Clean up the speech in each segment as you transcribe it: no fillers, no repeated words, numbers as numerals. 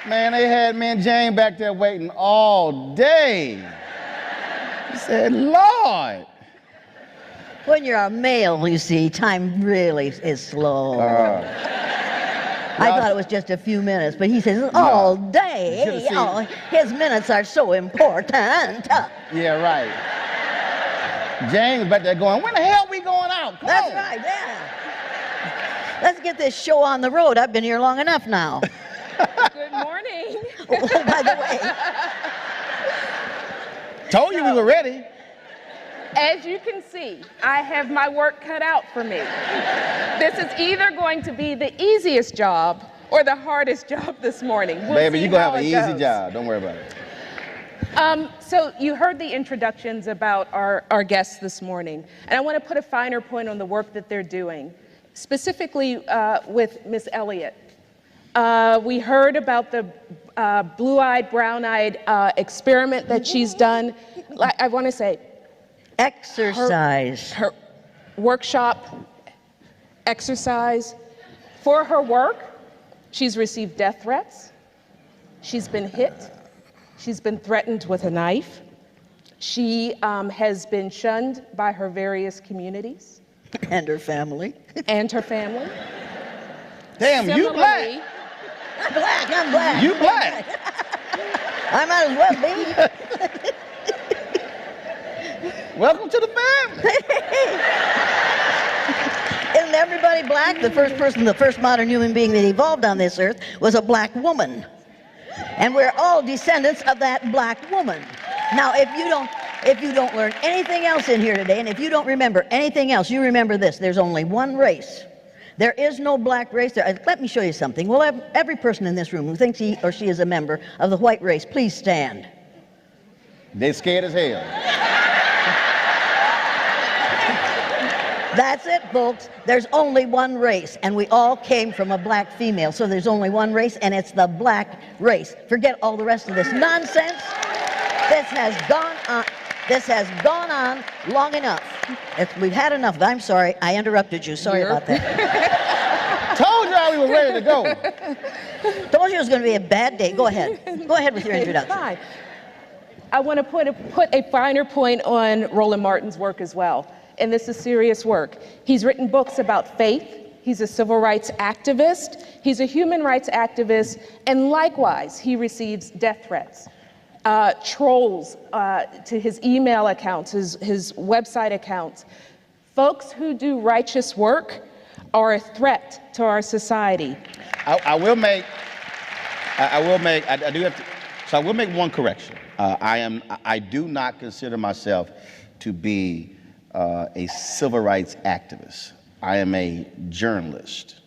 Man, they had me and Jane back there waiting all day. I said, Lord. When you're a male, you see, time really is slow. I thought it was just a few minutes, but he says all day. Oh, his minutes are so important. Yeah, right. Jane was back there going, when the hell we going out? Come That's on. right, yeah. Let's get this show on the road. I've been here long enough now. Good morning. Oh, by the way. Told you we were ready. As you can see, I have my work cut out for me. This is either going to be the easiest job or the hardest job this morning. Baby, you're going to have an easy job. Don't worry about it. So you heard the introductions about our guests this morning, and I want to put a finer point on the work that they're doing, specifically with Miss Elliott. We heard about the blue-eyed, brown-eyed experiment that she's done. I want to say, exercise. workshop, exercise. For her work, she's received death threats. She's been hit. She's been threatened with a knife. She has been shunned by her various communities. And her family. And her family. Damn, Similarly, you black. I'm black. You black. I might as well be. Welcome to the family. Isn't everybody black? The first modern human being that evolved on this earth was a black woman. And we're all descendants of that black woman. Now, if you don't learn anything else in here today, and if you don't remember anything else, you remember this: there's only one race. There is no black race. Let me show you something. Well, every person in this room who thinks he or she is a member of the white race, please stand. They scared as hell. That's it, folks. There's only one race, and we all came from a black female. So there's only one race, and it's the black race. Forget all the rest of this nonsense. This has gone on long enough. We've had enough. I'm sorry, I interrupted you. Sorry about that. Told y'all we were ready to go. Told you it was going to be a bad day. Go ahead. Go ahead with your introduction. Fine. I want to put a finer point on Roland Martin's work as well. And this is serious work. He's written books about faith. He's a civil rights activist. He's a human rights activist. And likewise, he receives death threats, trolls to his email accounts, his website accounts. Folks who do righteous work are a threat to our society. I will make one correction. I do not consider myself to be a civil rights activist. I am a journalist.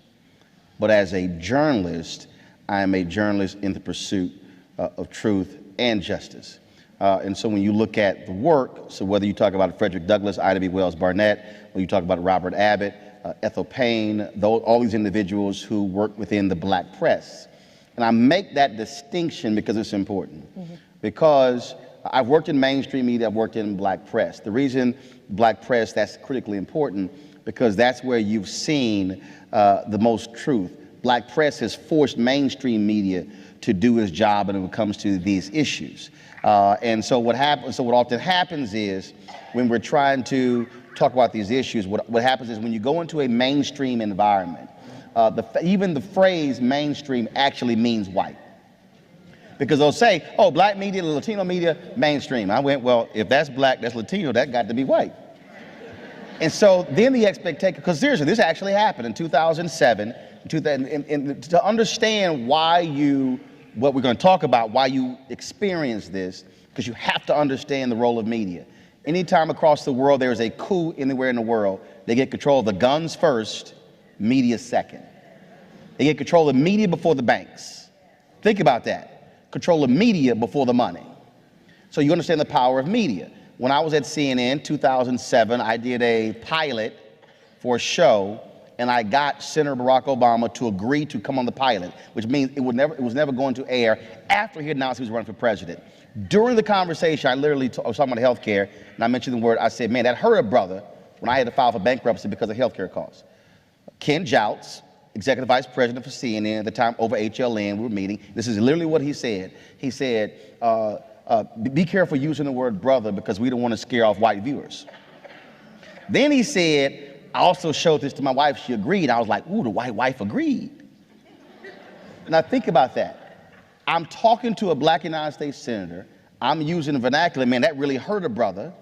But as a journalist, I am a journalist in the pursuit of truth and justice. And so when you look at the work, so whether you talk about Frederick Douglass, Ida B. Wells Barnett, when you talk about Robert Abbott, Ethel Payne, all these individuals who work within the black press. And I make that distinction because it's important. Mm-hmm. Because I've worked in mainstream media, I've worked in black press. The reason black press, that's critically important, because that's where you've seen the most truth. Black press has forced mainstream media to do its job when it comes to these issues. And so what often happens is when we're trying to talk about these issues, what happens is when you go into a mainstream environment, even the phrase mainstream actually means white. Because they'll say, oh, black media, Latino media, mainstream. I went, well, if that's black, that's Latino, that got to be white. And so then the expectation, because seriously, this actually happened in 2007, and to understand what we're going to talk about, why you experience this, because you have to understand the role of media. Anytime across the world there is a coup anywhere in the world, they get control of the guns first, media second. They get control of the media before the banks. Think about that. Control the media before the money. So you understand the power of media. When I was at CNN 2007, I did a pilot for a show, and I got Senator Barack Obama to agree to come on the pilot, which means it was never going to air after he announced he was running for president. During the conversation, I was talking about healthcare, and I mentioned the word, I said, man, that hurt a brother when I had to file for bankruptcy because of healthcare costs. Ken Jouts, executive vice president for CNN at the time, over HLN, we were meeting. This is literally what he said. He said, be careful using the word brother because we don't want to scare off white viewers. Then he said, I also showed this to my wife, she agreed. I was like, ooh, the white wife agreed. Now think about that. I'm talking to a black United States senator. I'm using the vernacular, man, that really hurt a brother.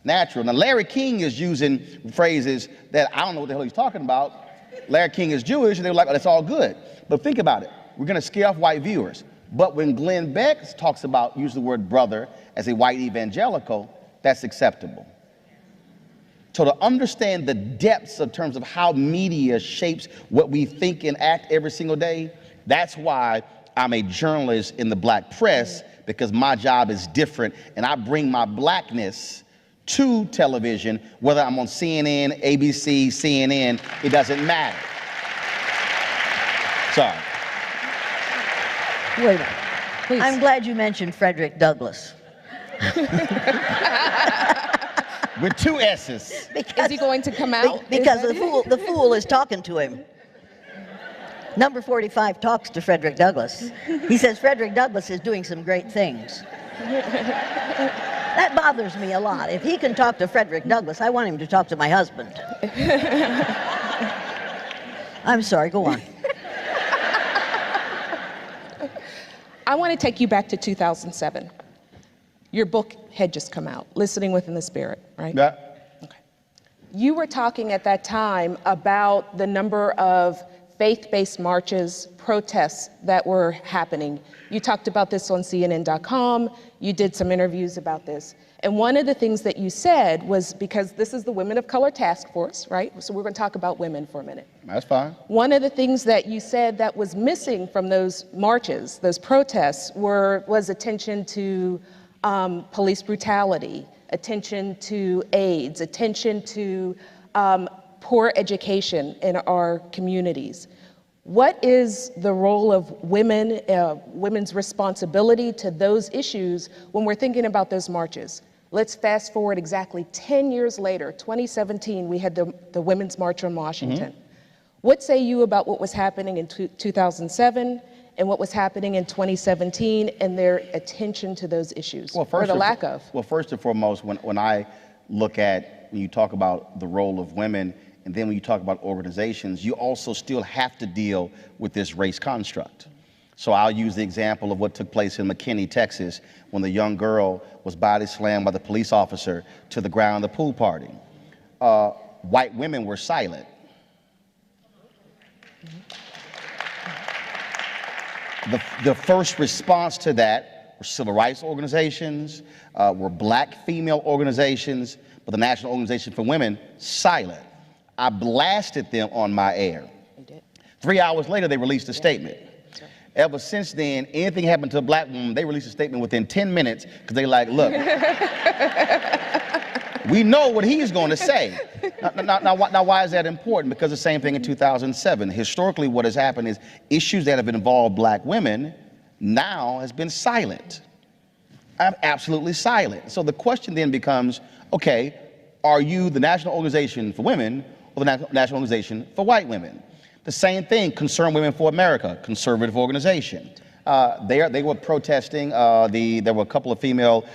Natural. Now Larry King is using phrases that I don't know what the hell he's talking about. Larry King is Jewish, and they were like, oh, that's all good. But think about it. We're going to scare off white viewers. But when Glenn Beck talks about, use the word brother as a white evangelical, that's acceptable. So to understand the depths in terms of how media shapes what we think and act every single day, that's why I'm a journalist in the black press, because my job is different, and I bring my blackness to television, whether I'm on CNN, ABC, CNN, it doesn't matter. Sorry. Wait a minute. Please. I'm glad you mentioned Frederick Douglass. With 2 S's. Is he going to come out? Because the fool is talking to him. Number 45 talks to Frederick Douglass. He says Frederick Douglass is doing some great things. That bothers me a lot. If he can talk to Frederick Douglass, I want him to talk to my husband. I'm sorry, go on. I want to take you back to 2007. Your book had just come out, Listening Within the Spirit, right? Yeah. Okay. You were talking at that time about the number of faith-based marches, protests that were happening. You talked about this on CNN.com. You did some interviews about this. And one of the things that you said was, because this is the Women of Color Task Force, right? So we're going to talk about women for a minute. That's fine. One of the things that you said that was missing from those marches, those protests, was attention to police brutality, attention to AIDS, attention to poor education in our communities. What is the role of women, women's responsibility to those issues when we're thinking about those marches? Let's fast forward exactly 10 years later, 2017, we had the Women's March on Washington. Mm-hmm. What say you about what was happening in 2007 and what was happening in 2017 and their attention to those issues, or the lack of? Well, first and foremost, when I look at, when you talk about the role of women, and then when you talk about organizations, you also still have to deal with this race construct. So I'll use the example of what took place in McKinney, Texas, when the young girl was body slammed by the police officer to the ground at the pool party. White women were silent. The first response to that were civil rights organizations, were black female organizations, but the National Organization for Women, silent. I blasted them on my air. 3 hours later, they released a statement. Ever since then, anything happened to a black woman, they released a statement within 10 minutes because they like, look, we know what he's going to say. Now, why is that important? Because the same thing in 2007. Historically, what has happened is issues that have involved black women now has been silent. Absolutely silent. So the question then becomes, okay, are you the National Organization for Women or the National Organization for White Women? The same thing, Concerned Women for America, conservative organization. They were protesting. There were a couple of female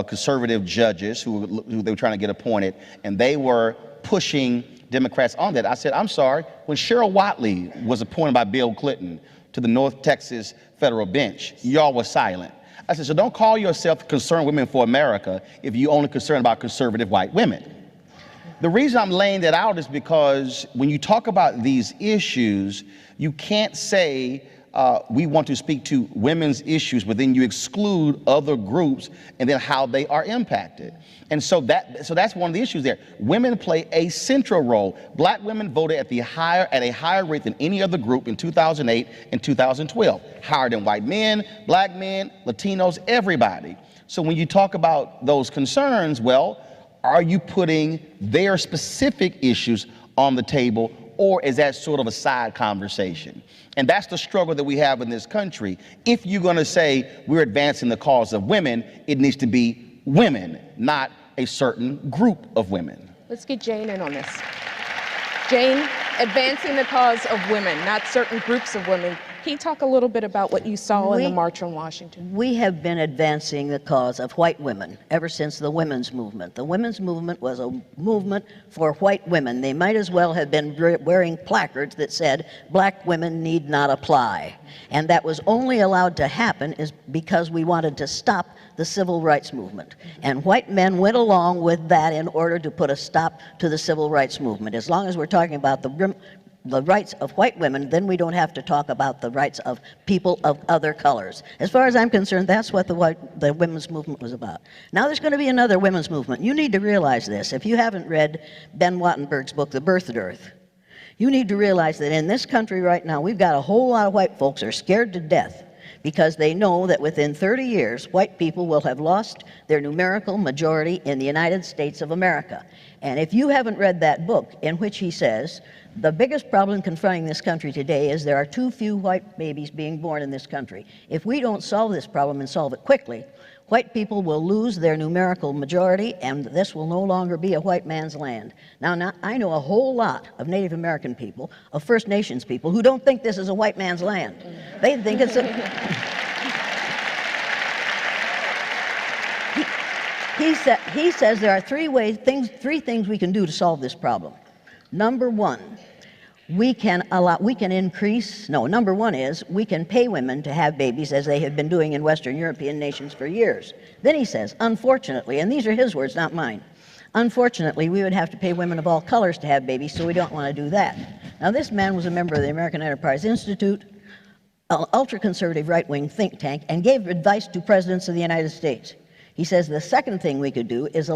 conservative judges who they were trying to get appointed, and they were pushing Democrats on that. I said, I'm sorry, when Cheryl Watley was appointed by Bill Clinton to the North Texas federal bench, y'all were silent. I said, so don't call yourself Concerned Women for America if you're only concerned about conservative white women. The reason I'm laying that out is because when you talk about these issues, you can't say we want to speak to women's issues, but then you exclude other groups and then how they are impacted. And so that's one of the issues there. Women play a central role. Black women voted at a higher rate than any other group in 2008 and 2012. Higher than white men, black men, Latinos, everybody. So when you talk about those concerns, well, are you putting their specific issues on the table, or is that sort of a side conversation? And that's the struggle that we have in this country. If you're going to say we're advancing the cause of women, it needs to be women, not a certain group of women. Let's get Jane in on this. Jane, advancing the cause of women, not certain groups of women. Can you talk a little bit about what you saw in the March on Washington? We have been advancing the cause of white women ever since the women's movement. The women's movement was a movement for white women. They might as well have been wearing placards that said, black women need not apply. And that was only allowed to happen is because we wanted to stop the civil rights movement. And white men went along with that in order to put a stop to the civil rights movement. As long as we're talking about the rights of white women, then we don't have to talk about the rights of people of other colors. As far as I'm concerned, that's what the women's movement was about. Now there's going to be another women's movement. You need to realize this. If you haven't read Ben Wattenberg's book, The Birthed Earth, you need to realize that in this country right now, we've got a whole lot of white folks who are scared to death because they know that within 30 years, white people will have lost their numerical majority in the United States of America. And if you haven't read that book in which he says, the biggest problem confronting this country today is there are too few white babies being born in this country. If we don't solve this problem and solve it quickly, White people will lose their numerical majority, and this will no longer be a white man's land. Now, I know a whole lot of Native American people, of First Nations people, who don't think this is a white man's land. They think it's a... He says there are three things we can do to solve this problem. Number one, we can pay women to have babies, as they have been doing in Western European nations for years. Then he says, unfortunately, and these are his words, not mine, unfortunately, we would have to pay women of all colors to have babies, so we don't want to do that. Now, this man was a member of the American Enterprise Institute, an ultra-conservative right-wing think tank, and gave advice to presidents of the United States. He says the second thing we could do is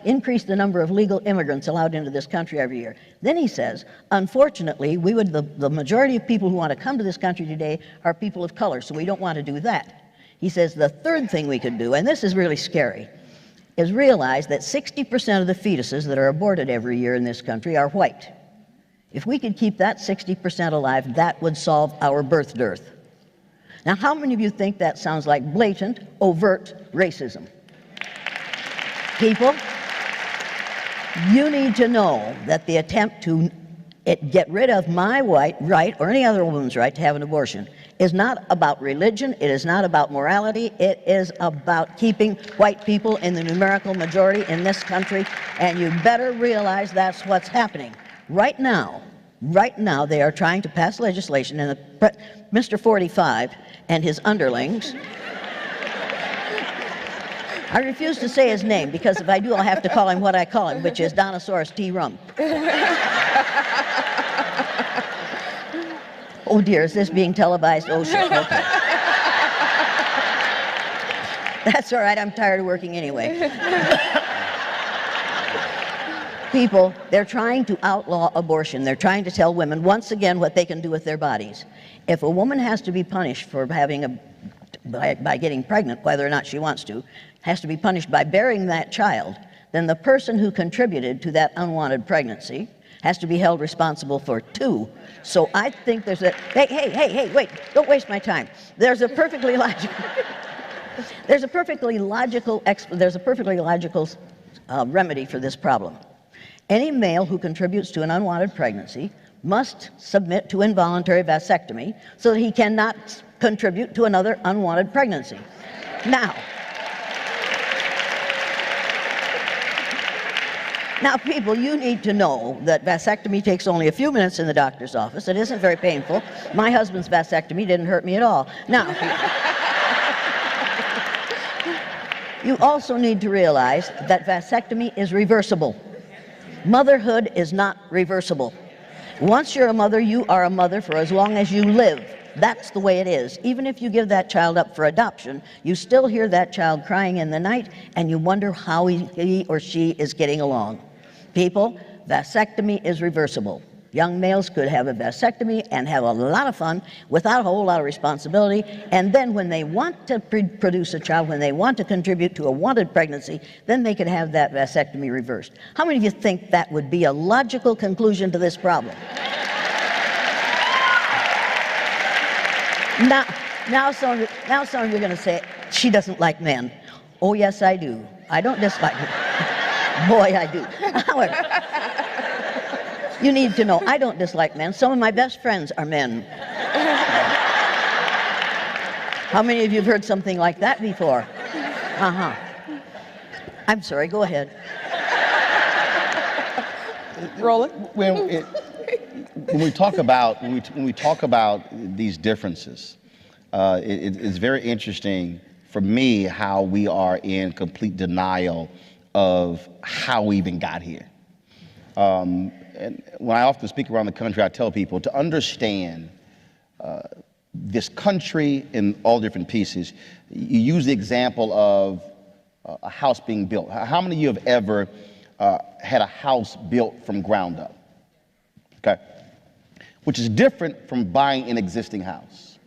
increase the number of legal immigrants allowed into this country every year. Then he says, unfortunately, the majority of people who want to come to this country today are people of color, so we don't want to do that. He says the third thing we could do, and this is really scary, is realize that 60% of the fetuses that are aborted every year in this country are white. If we could keep that 60% alive, that would solve our birth dearth. Now, how many of you think that sounds like blatant, overt racism? People, you need to know that the attempt to get rid of my right or any other woman's right to have an abortion is not about religion, it is not about morality, it is about keeping white people in the numerical majority in this country, and you better realize that's what's happening. Right now, they are trying to pass legislation, and Mr. 45 and his underlings. I refuse to say his name, because if I do, I'll have to call him what I call him, which is Donosaurus T. Rump. Oh dear, is this being televised? Oh shit, okay. That's all right, I'm tired of working anyway. People, they're trying to outlaw abortion. They're trying to tell women, once again, what they can do with their bodies. If a woman has to be punished for by getting pregnant, whether or not she wants to, has to be punished by bearing that child, then the person who contributed to that unwanted pregnancy has to be held responsible for two. So I think there's a, hey, wait, don't waste my time. There's a perfectly logical remedy for this problem. Any male who contributes to an unwanted pregnancy must submit to involuntary vasectomy so that he cannot contribute to another unwanted pregnancy. Now, people, you need to know that vasectomy takes only a few minutes in the doctor's office. It isn't very painful. My husband's vasectomy didn't hurt me at all. Now, you also need to realize that vasectomy is reversible. Motherhood is not reversible. Once you're a mother, you are a mother for as long as you live. That's the way it is. Even if you give that child up for adoption, you still hear that child crying in the night, and you wonder how he or she is getting along. People, vasectomy is reversible. Young males could have a vasectomy and have a lot of fun without a whole lot of responsibility, and then when they want to produce a child, when they want to contribute to a wanted pregnancy, then they could have that vasectomy reversed. How many of you think that would be a logical conclusion to this problem? Now some of you are going to say, she doesn't like men. Oh, yes, I do. I don't dislike men. Boy, I do. However, you need to know, I don't dislike men. Some of my best friends are men. How many of you have heard something like that before? Uh-huh. I'm sorry, go ahead. Roland? When we talk about these differences, it's very interesting for me how we are in complete denial of how we even got here. And when I often speak around the country, I tell people to understand this country in all different pieces. You use the example of a house being built. How many of you have ever had a house built from ground up? Okay, which is different from buying an existing house.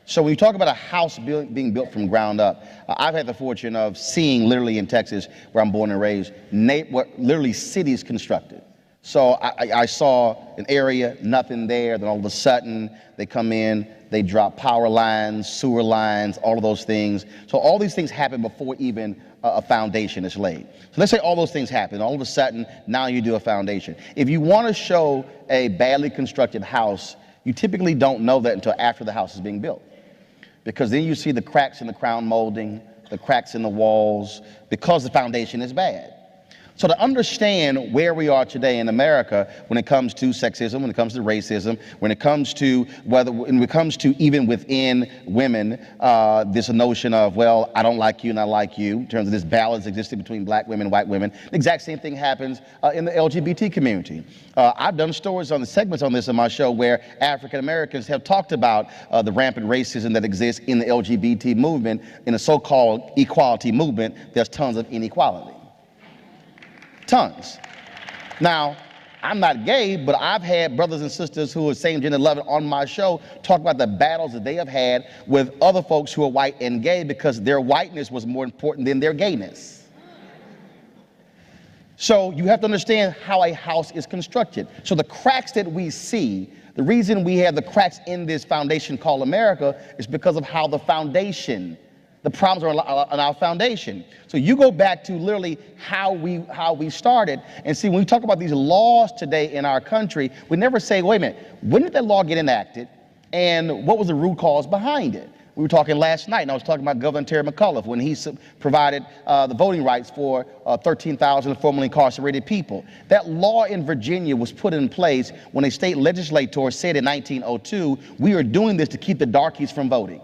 So when you talk about a house being built from ground up, I've had the fortune of seeing literally in Texas, where I'm born and raised, literally cities constructed. So I saw an area, nothing there, then all of a sudden they come in, they drop power lines, sewer lines, all of those things. So all these things happen before even a foundation is laid. So let's say all those things happen, all of a sudden now you do a foundation. If you want to show a badly constructed house, you typically don't know that until after the house is being built. Because then you see the cracks in the crown molding, the cracks in the walls, because the foundation is bad. So to understand where we are today in America when it comes to sexism, when it comes to racism, when it comes to even within women, this notion of, well, I don't like you and I like you, in terms of this balance existing between black women and white women, the exact same thing happens in the LGBT community. I've done stories on the segments on this in my show where African Americans have talked about the rampant racism that exists in the LGBT movement. In a so-called equality movement, there's tons of inequality. Tons. Now, I'm not gay, but I've had brothers and sisters who are same-gender loving on my show talk about the battles that they have had with other folks who are white and gay because their whiteness was more important than their gayness. So you have to understand how a house is constructed. So the cracks that we see, the reason we have the cracks in this foundation called America is because of how the foundation, the problems are on our foundation. So you go back to literally how we started and see when we talk about these laws today in our country, we never say, wait a minute, when did that law get enacted and what was the root cause behind it? We were talking last night and I was talking about Governor Terry McAuliffe when he provided the voting rights for 13,000 formerly incarcerated people. That law in Virginia was put in place when a state legislator said in 1902, we are doing this to keep the darkies from voting.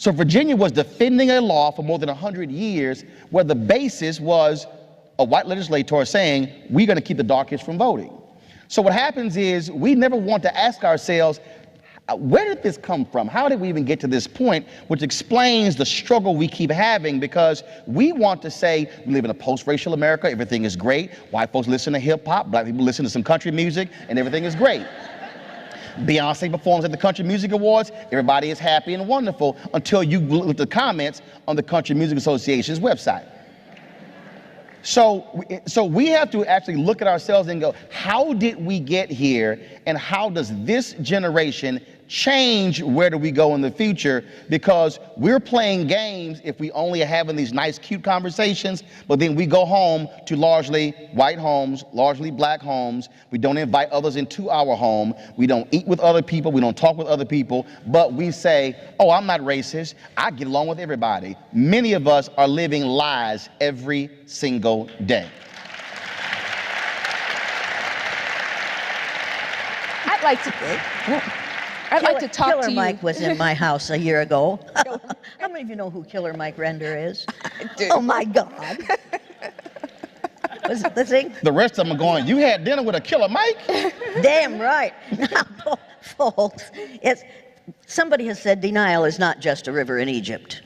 So Virginia was defending a law for more than 100 years where the basis was a white legislator saying, we're going to keep the darkies from voting. So what happens is we never want to ask ourselves, where did this come from? How did we even get to this point? Which explains the struggle we keep having because we want to say we live in a post-racial America, everything is great. White folks listen to hip hop, black people listen to some country music, and everything is great. Beyonce performs at the Country Music Awards, everybody is happy and wonderful until you look at the comments on the Country Music Association's website. So we have to actually look at ourselves and go, how did we get here and how does this generation change where do we go in the future? Because we're playing games if we only are having these nice, cute conversations, but then we go home to largely white homes, largely black homes. We don't invite others into our home. We don't eat with other people. We don't talk with other people, but we say, oh, I'm not racist. I get along with everybody. Many of us are living lies every single day. I'd like to talk Killer to you. Mike was in my house a year ago. How many of you know who Killer Mike Render is? I do. Oh my God. Was it the thing? The rest of them are going, you had dinner with a Killer Mike? Damn right. Now, folks, somebody has said denial is not just a river in Egypt.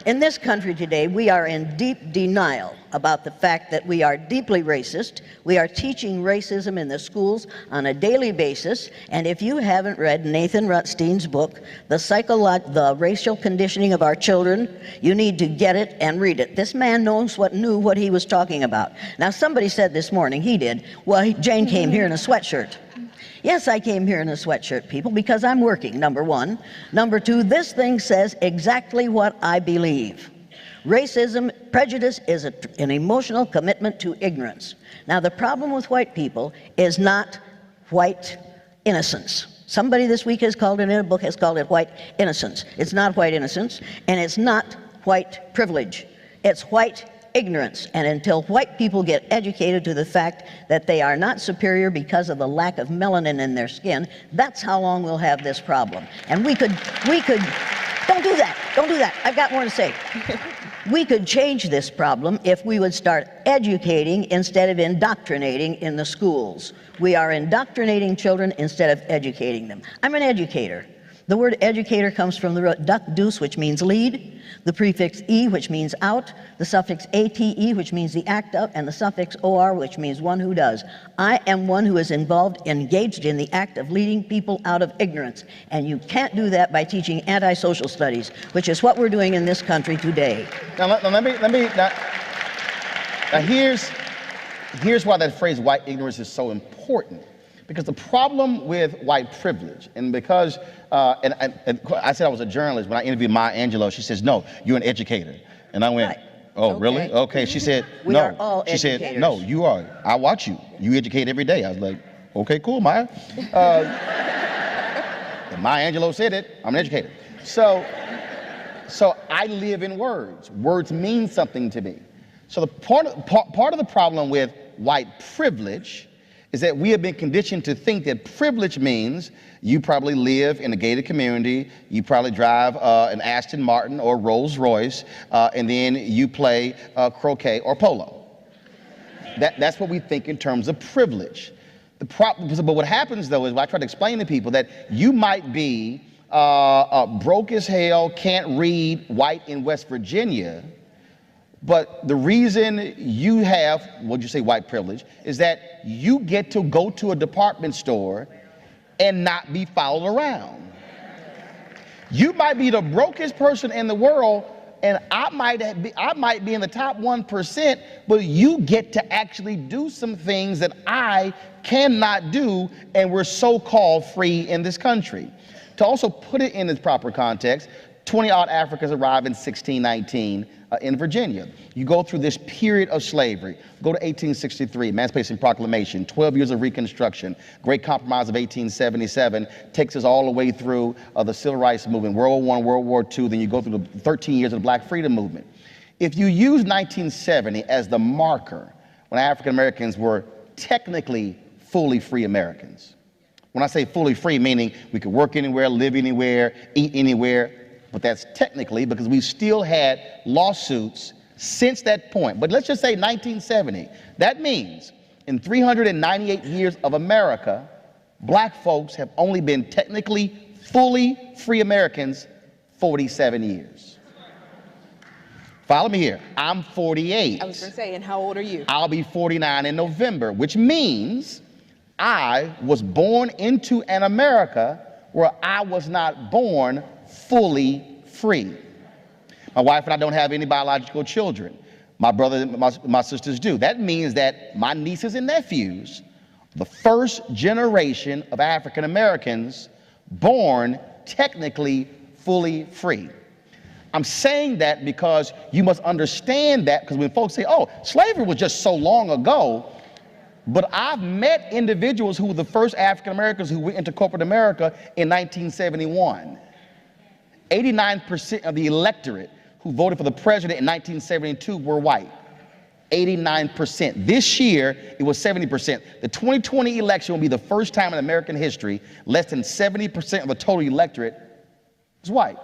In this country today, we are in deep denial about the fact that we are deeply racist. We are teaching racism in the schools on a daily basis. And if you haven't read Nathan Rutstein's book, The Racial Conditioning of Our Children, you need to get it and read it. This man knew what he was talking about. Now, somebody said this morning, he did, well, Jane came here in a sweatshirt. Yes, I came here in a sweatshirt, people, because I'm working, number one. Number two, this thing says exactly what I believe. Racism, prejudice is an emotional commitment to ignorance. Now, the problem with white people is not white innocence. Somebody this week has called it in a book, has called it white innocence. It's not white innocence, and it's not white privilege. It's white ignorance. And until white people get educated to the fact that they are not superior because of the lack of melanin in their skin, that's how long we'll have this problem. And we could, don't do that, I've got more to say. We could change this problem if we would start educating instead of indoctrinating in the schools. We are indoctrinating children instead of educating them. I'm an educator. The word educator comes from the root duc dus, which means lead, the prefix e, which means out, the suffix ate, which means the act of, and the suffix or, which means one who does. I am one who is engaged in the act of leading people out of ignorance. And you can't do that by teaching anti-social studies, which is what we're doing in this country today. Now here's here's why that phrase white ignorance is so important. Because the problem with white privilege, and because, and I said I was a journalist, when I interviewed Maya Angelou, she says, no, you're an educator. And I went, oh, Okay. really? Okay. She said, We no. are all She said, educators. no, you are. I watch you. You educate every day. I was like, okay, cool, Maya. And Maya Angelou said it, I'm an educator. So I live in words. Words mean something to me. So the part of the problem with white privilege is that we have been conditioned to think that privilege means you probably live in a gated community, you probably drive an Aston Martin or Rolls Royce, and then you play croquet or polo. That's what we think in terms of privilege. But what happens though is, what I try to explain to people, that you might be broke as hell, can't read, white in West Virginia, but the reason you have, what'd you say, white privilege, is that you get to go to a department store and not be followed around. You might be the brokest person in the world, and I might be in the top 1%, but you get to actually do some things that I cannot do, and we're so-called free in this country. To also put it in its proper context, 20-odd Africans arrived in 1619 in Virginia. You go through this period of slavery. Go to 1863, Emancipation Proclamation, 12 years of Reconstruction, Great Compromise of 1877, takes us all the way through the Civil Rights Movement, World War I, World War II, then you go through the 13 years of the Black Freedom Movement. If you use 1970 as the marker when African Americans were technically fully free Americans, when I say fully free, meaning we could work anywhere, live anywhere, eat anywhere, but that's technically because we still had lawsuits since that point. But let's just say 1970. That means in 398 years of America, black folks have only been technically fully free Americans 47 years. Follow me here. I'm 48. I was going to say, and how old are you? I'll be 49 in November, which means I was born into an America where I was not born fully free. My wife and I don't have any biological children. My brother and my sisters do. That means that my nieces and nephews, the first generation of African Americans born technically fully free. I'm saying that because you must understand that, because when folks say, oh, slavery was just so long ago, but I've met individuals who were the first African Americans who went into corporate America in 1971. 89% of the electorate who voted for the president in 1972 were white. 89%. This year, it was 70%. The 2020 election will be the first time in American history less than 70% of the total electorate is white.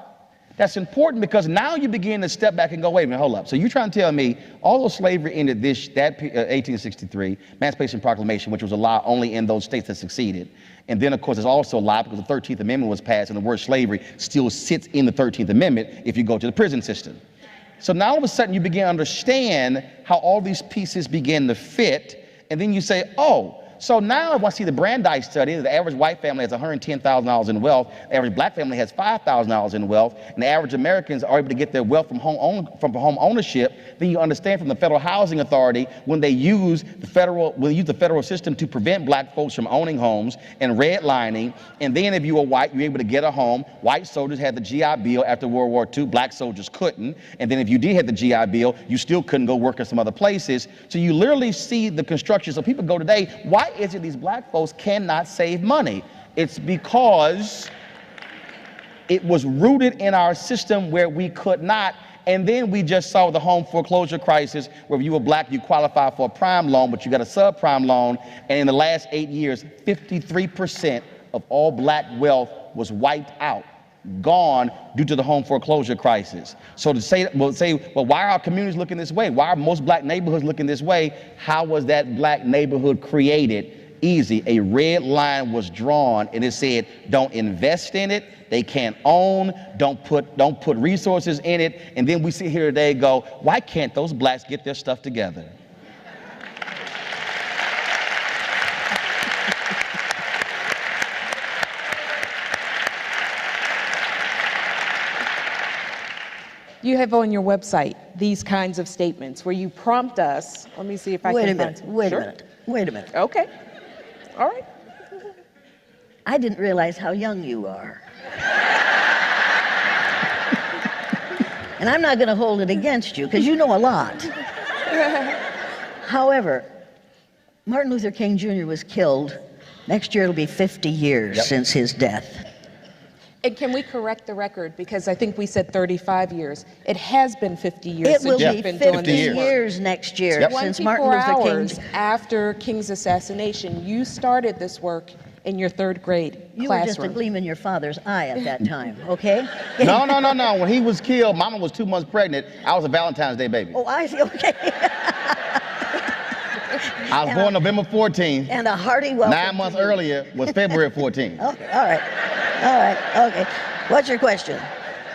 That's important because now you begin to step back and go, wait a minute, hold up. So you're trying to tell me, although slavery ended 1863, Emancipation Proclamation, which was a law only in those states that succeeded. And then, of course, there's also a lie because the 13th Amendment was passed and the word slavery still sits in the 13th Amendment if you go to the prison system. So now all of a sudden you begin to understand how all these pieces begin to fit. And then you say, oh, so now if I see the Brandeis study, the average white family has $110,000 in wealth, the average black family has $5,000 in wealth, and the average Americans are able to get their wealth from home ownership, then you understand from the Federal Housing Authority when they use the federal system to prevent black folks from owning homes and redlining, and then if you were white, you're able to get a home. White soldiers had the GI Bill after World War II, black soldiers couldn't, and then if you did have the GI Bill, you still couldn't go work in some other places. So you literally see the construction. So people go today, why is it these black folks cannot save money? It's because it was rooted in our system where we could not. And then we just saw the home foreclosure crisis where if you were black, you qualify for a prime loan, but you got a subprime loan. And in the last 8 years, 53% of all black wealth was wiped out, gone due to the home foreclosure crisis. So to say, well, why are our communities looking this way? Why are most black neighborhoods looking this way? How was that black neighborhood created? Easy. A red line was drawn and it said, don't invest in it. They can't own, don't put resources in it. And then we sit here today and go, why can't those blacks get their stuff together? You have on your website these kinds of statements where you prompt us. Let me see if I can find some. Wait a minute. Okay. All right. I didn't realize how young you are. And I'm not going to hold it against you, because you know a lot. However, Martin Luther King Jr. was killed. Next year it'll be 50 years since his death. And can we correct the record? Because I think we said 35 years. It has been 50 years It since will you've be been 50 doing this work. years next year since 24 Martin Luther King. hours after King's assassination, you started this work in your third grade You classroom. were just a gleam in your father's eye at that time, okay? No. When he was killed, Mama was 2 months pregnant. I was a Valentine's Day baby. Oh, I see, okay. I was born November 14th. And a hearty welcome. 9 months earlier was February 14th. Okay, all right, okay. What's your question?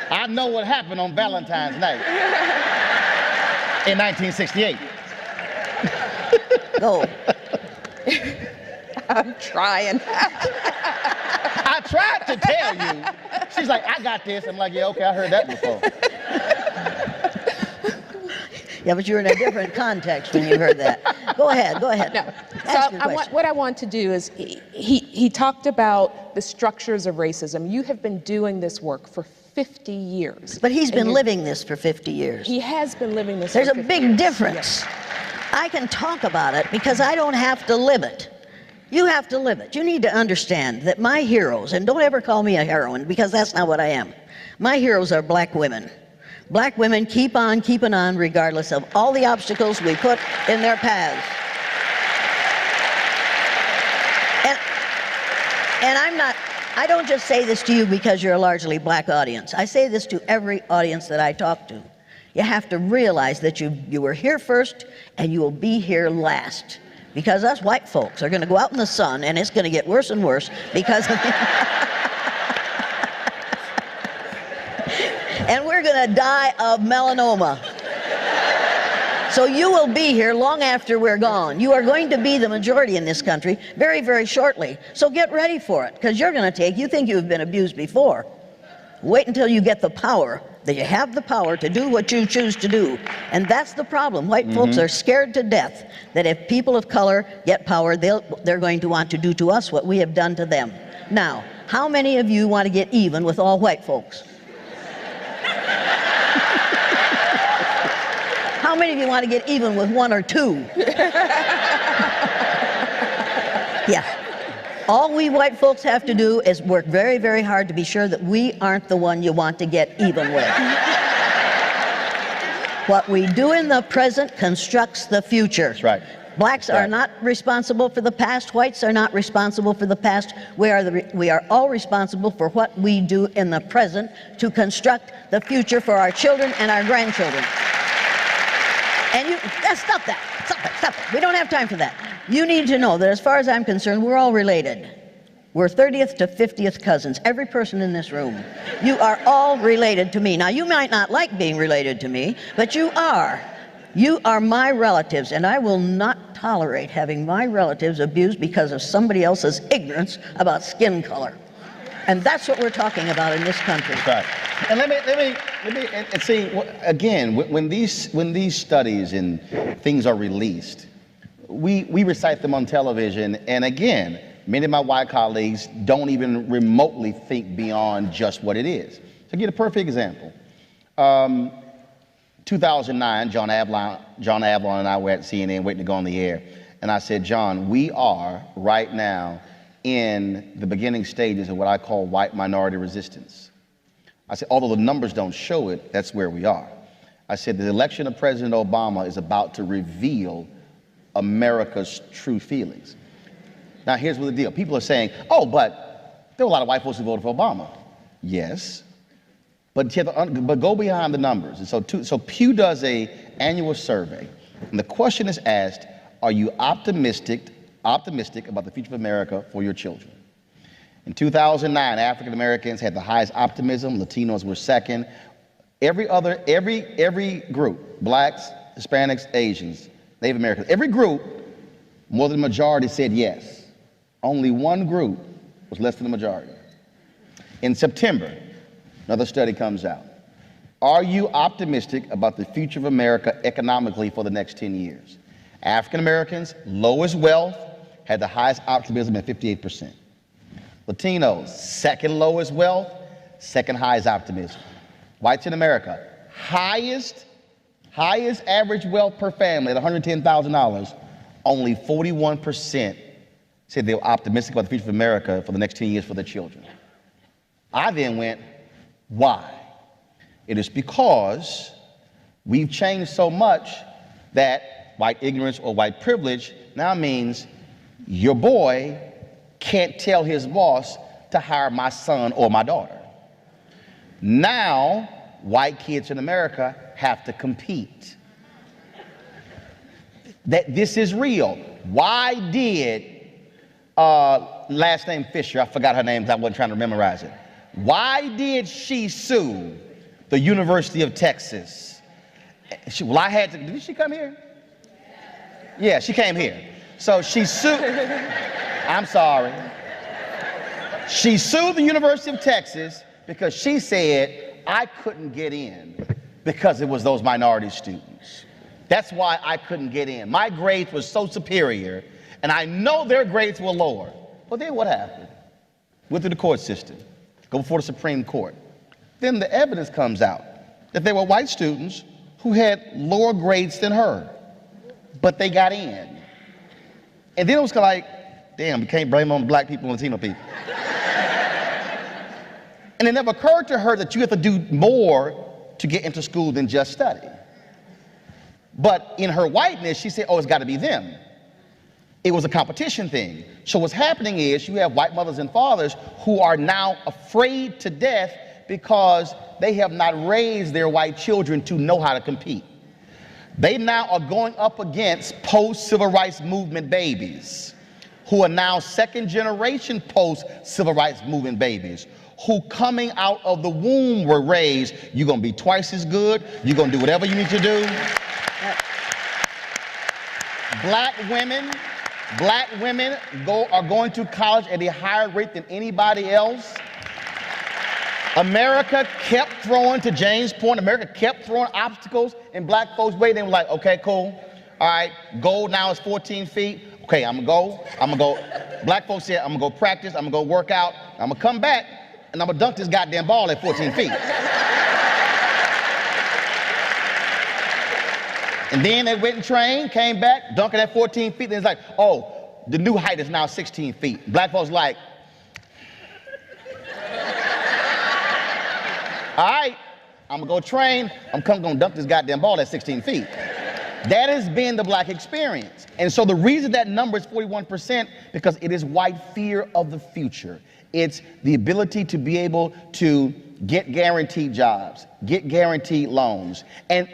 I know what happened on Valentine's night in 1968. Go. I'm trying. I tried to tell you. She's like, I got this. I'm like, yeah, okay, I heard that before. Yeah, but you were in a different context when you heard that. Go ahead. No. Ask your question. What I want to do is, he talked about the structures of racism. You have been doing this work for 50 years. But he's been living this for 50 years. He has been living this There's for a 50 big years. difference. I can talk about it because I don't have to live it. You have to live it. You need to understand that my heroes, and don't ever call me a heroine because that's not what I am. My heroes are black women. Black women keep on keeping on regardless of all the obstacles we put in their paths. And I don't just say this to you because you're a largely black audience. I say this to every audience that I talk to. You have to realize that you were here first and you will be here last. Because us white folks are going to go out in the sun and it's going to get worse and worse because of and we're going to die of melanoma. So you will be here long after we're gone. You are going to be the majority in this country very, very shortly. So get ready for it, because you're going to you think you've been abused before. Wait until you get the power, that you have the power to do what you choose to do. And that's the problem. White folks are scared to death that if people of color get power, they're going to want to do to us what we have done to them. Now, how many of you want to get even with all white folks? How many of you want to get even with one or two? Yeah. All we white folks have to do is work very, very hard to be sure that we aren't the one you want to get even with. What we do in the present constructs the future. That's right. Blacks are not responsible for the past. Whites are not responsible for the past. We are all responsible for what we do in the present to construct the future for our children and our grandchildren. And stop that. We don't have time for that. You need to know that as far as I'm concerned, we're all related. We're 30th to 50th cousins, every person in this room. You are all related to me. Now, you might not like being related to me, but you are. You are my relatives, and I will not tolerate having my relatives abused because of somebody else's ignorance about skin color. And that's what we're talking about in this country. Right. And let me and see, again, when these studies and things are released, we recite them on television, and again, many of my white colleagues don't even remotely think beyond just what it is. To give a perfect example, 2009, John Avlon and I were at CNN waiting to go on the air, and I said, John, we are right now in the beginning stages of what I call white minority resistance. I said, although the numbers don't show it, that's where we are. I said, the election of President Obama is about to reveal America's true feelings. Now, here's what the deal. People are saying, oh, but there were a lot of white folks who voted for Obama. Yes, but go behind the numbers. And so Pew does an annual survey, and the question is asked, are you optimistic about the future of America for your children? In 2009, African Americans had the highest optimism. Latinos were second. Every group, blacks, Hispanics, Asians, Native Americans, every group, more than the majority said yes. Only one group was less than the majority. In September, another study comes out. are you optimistic about the future of America economically for the next 10 years? African Americans, lowest wealth, had the highest optimism at 58%. Latinos, second lowest wealth, second highest optimism. Whites in America, highest average wealth per family at $110,000, only 41% said they were optimistic about the future of America for the next 10 years for their children. I then went, why? It is because we've changed so much that white ignorance or white privilege now means your boy can't tell his boss to hire my son or my daughter. Now, white kids in America have to compete. That this is real. Why did, last name Fisher, I forgot her name because I wasn't trying to memorize it. Why did she sue the University of Texas? Well, I had to, did she come here? Yeah, she came here. So she sued, I'm sorry. She sued the University of Texas because she said, I couldn't get in because it was those minority students. That's why I couldn't get in. My grades were so superior, and I know their grades were lower. Well, then what happened? Went through the court system, go before the Supreme Court. Then the evidence comes out that there were white students who had lower grades than her, but they got in. And then it was kind of like, damn, we can't blame on black people and Latino people. And it never occurred to her that you have to do more to get into school than just study. But in her whiteness, she said, oh, it's got to be them. It was a competition thing. So what's happening is you have white mothers and fathers who are now afraid to death because they have not raised their white children to know how to compete. They now are going up against post-civil rights movement babies who are now second generation post-civil rights movement babies who coming out of the womb were raised, you're going to be twice as good, you're going to do whatever you need to do. Black women are going to college at a higher rate than anybody else. America kept throwing, to James' point, America kept throwing obstacles in black folks' way. They were like, okay, cool. All right, gold now is 14 feet. Okay, I'm gonna go. Black folks said, I'm gonna go practice, I'm gonna go work out, I'm gonna come back, and I'm gonna dunk this goddamn ball at 14 feet. And then they went and trained, came back, dunking at 14 feet. Then it's like, oh, the new height is now 16 feet. Black folks like, all right, I'm gonna go train, I'm gonna dunk this goddamn ball at 16 feet. That has been the black experience. And so the reason that number is 41%, because it is white fear of the future. It's the ability to be able to get guaranteed jobs, get guaranteed loans. And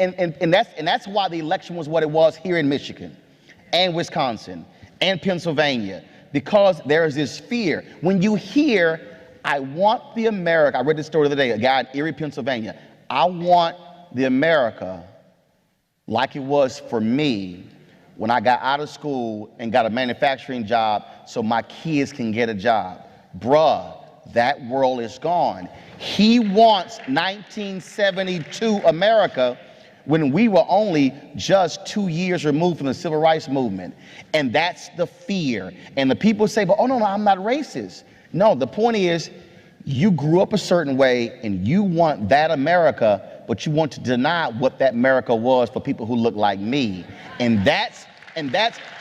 that's why the election was what it was here in Michigan and Wisconsin and Pennsylvania, because there is this fear. When you hear, I want the America, I read this story the other day, a guy in Erie, Pennsylvania, I want the America like it was for me when I got out of school and got a manufacturing job so my kids can get a job. Bruh, that world is gone. He wants 1972 America when we were only just 2 years removed from the civil rights movement. And that's the fear. And the people say, but oh no, I'm not racist. No, the point is, you grew up a certain way and you want that America, but you want to deny what that America was for people who look like me. And that's,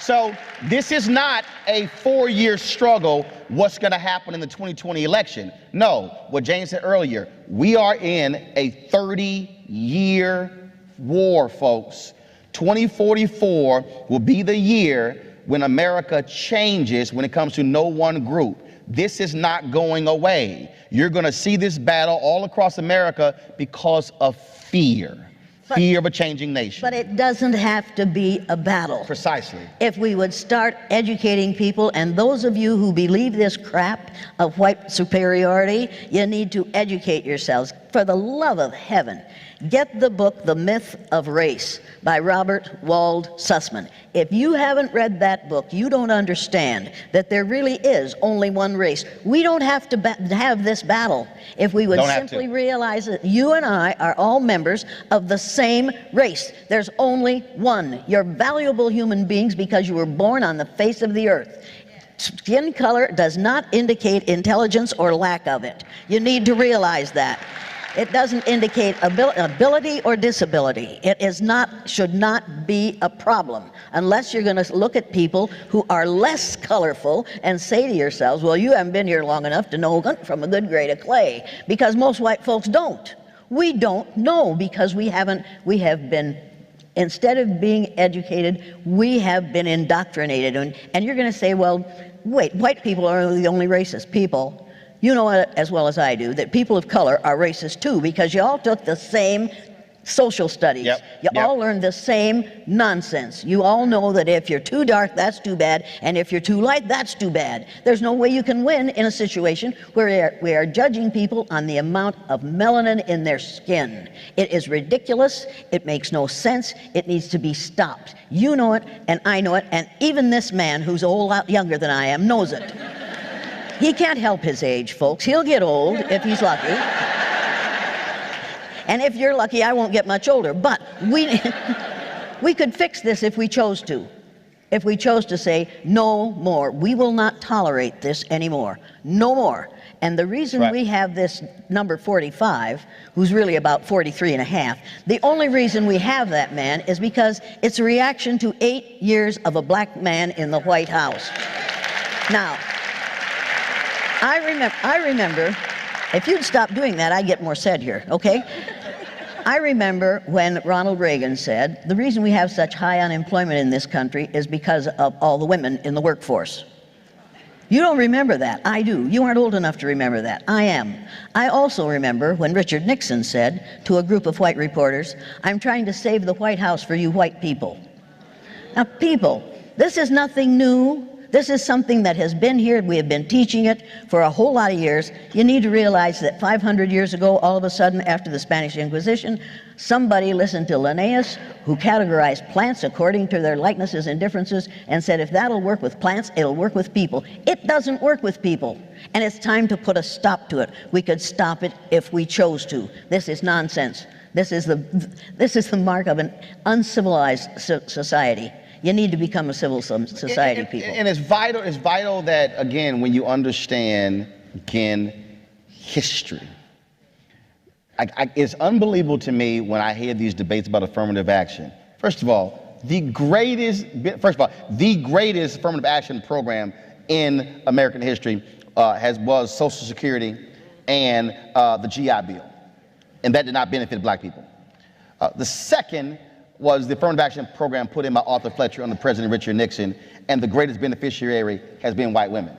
so this is not a 4-year struggle, what's gonna happen in the 2020 election. No, what James said earlier, we are in a 30-year war, folks. 2044 will be the year when America changes when it comes to no one group. This is not going away. You're gonna see this battle all across America because of fear. Fear of a changing nation. But it doesn't have to be a battle. Precisely. If we would start educating people, and those of you who believe this crap of white superiority, you need to educate yourselves. for the love of heaven, get the book, The Myth of Race by Robert Wald Sussman. If you haven't read that book, you don't understand that there really is only one race. We don't have to have this battle if we would simply realize that you and I are all members of the same race. There's only one. You're valuable human beings because you were born on the face of the earth. Skin color does not indicate intelligence or lack of it. You need to realize that. It doesn't indicate ability or disability. It is not, should not be a problem, unless you're going to look at people who are less colorful and say to yourselves, well, you haven't been here long enough to know from a good grade of clay, because most white folks don't. We don't know because we have been, instead of being educated, we have been indoctrinated. And you're going to say, well, wait, white people are the only racist people. You know as well as I do that people of color are racist too, because you all took the same social studies. You all learned the same nonsense. You all know that if you're too dark, that's too bad, and if you're too light, that's too bad. There's no way you can win in a situation where we are judging people on the amount of melanin in their skin. It is ridiculous. It makes no sense. It needs to be stopped. You know it, and I know it, and even this man, who's a whole lot younger than I am, knows it. He can't help his age, folks. He'll get old if he's lucky. And if you're lucky, I won't get much older. But we could fix this if we chose to. If we chose to say, no more. We will not tolerate this anymore. No more. And the reason we have this number 45, who's really about 43 and a half, the only reason we have that man is because it's a reaction to 8 years of a black man in the White House. Now, I remember, if you'd stop doing that, I'd get more said here, okay? I remember when Ronald Reagan said, the reason we have such high unemployment in this country is because of all the women in the workforce. You don't remember that. I do. You aren't old enough to remember that. I am. I also remember when Richard Nixon said to a group of white reporters, I'm trying to save the White House for you white people. Now, people, this is nothing new. This is something that has been here. We have been teaching it for a whole lot of years. You need to realize that 500 years ago, all of a sudden, after the Spanish Inquisition, somebody listened to Linnaeus, who categorized plants according to their likenesses and differences, and said, if that'll work with plants, it'll work with people. It doesn't work with people, and it's time to put a stop to it. We could stop it if we chose to. This is nonsense. This is the mark of an uncivilized society. You need to become a civil society, people. And it's vital that, again, when you understand, again, history. It's unbelievable to me when I hear these debates about affirmative action. First of all, the greatest affirmative action program in American history was Social Security and the GI Bill. And that did not benefit black people. The second was the affirmative action program put in by Arthur Fletcher under President Richard Nixon, and the greatest beneficiary has been white women.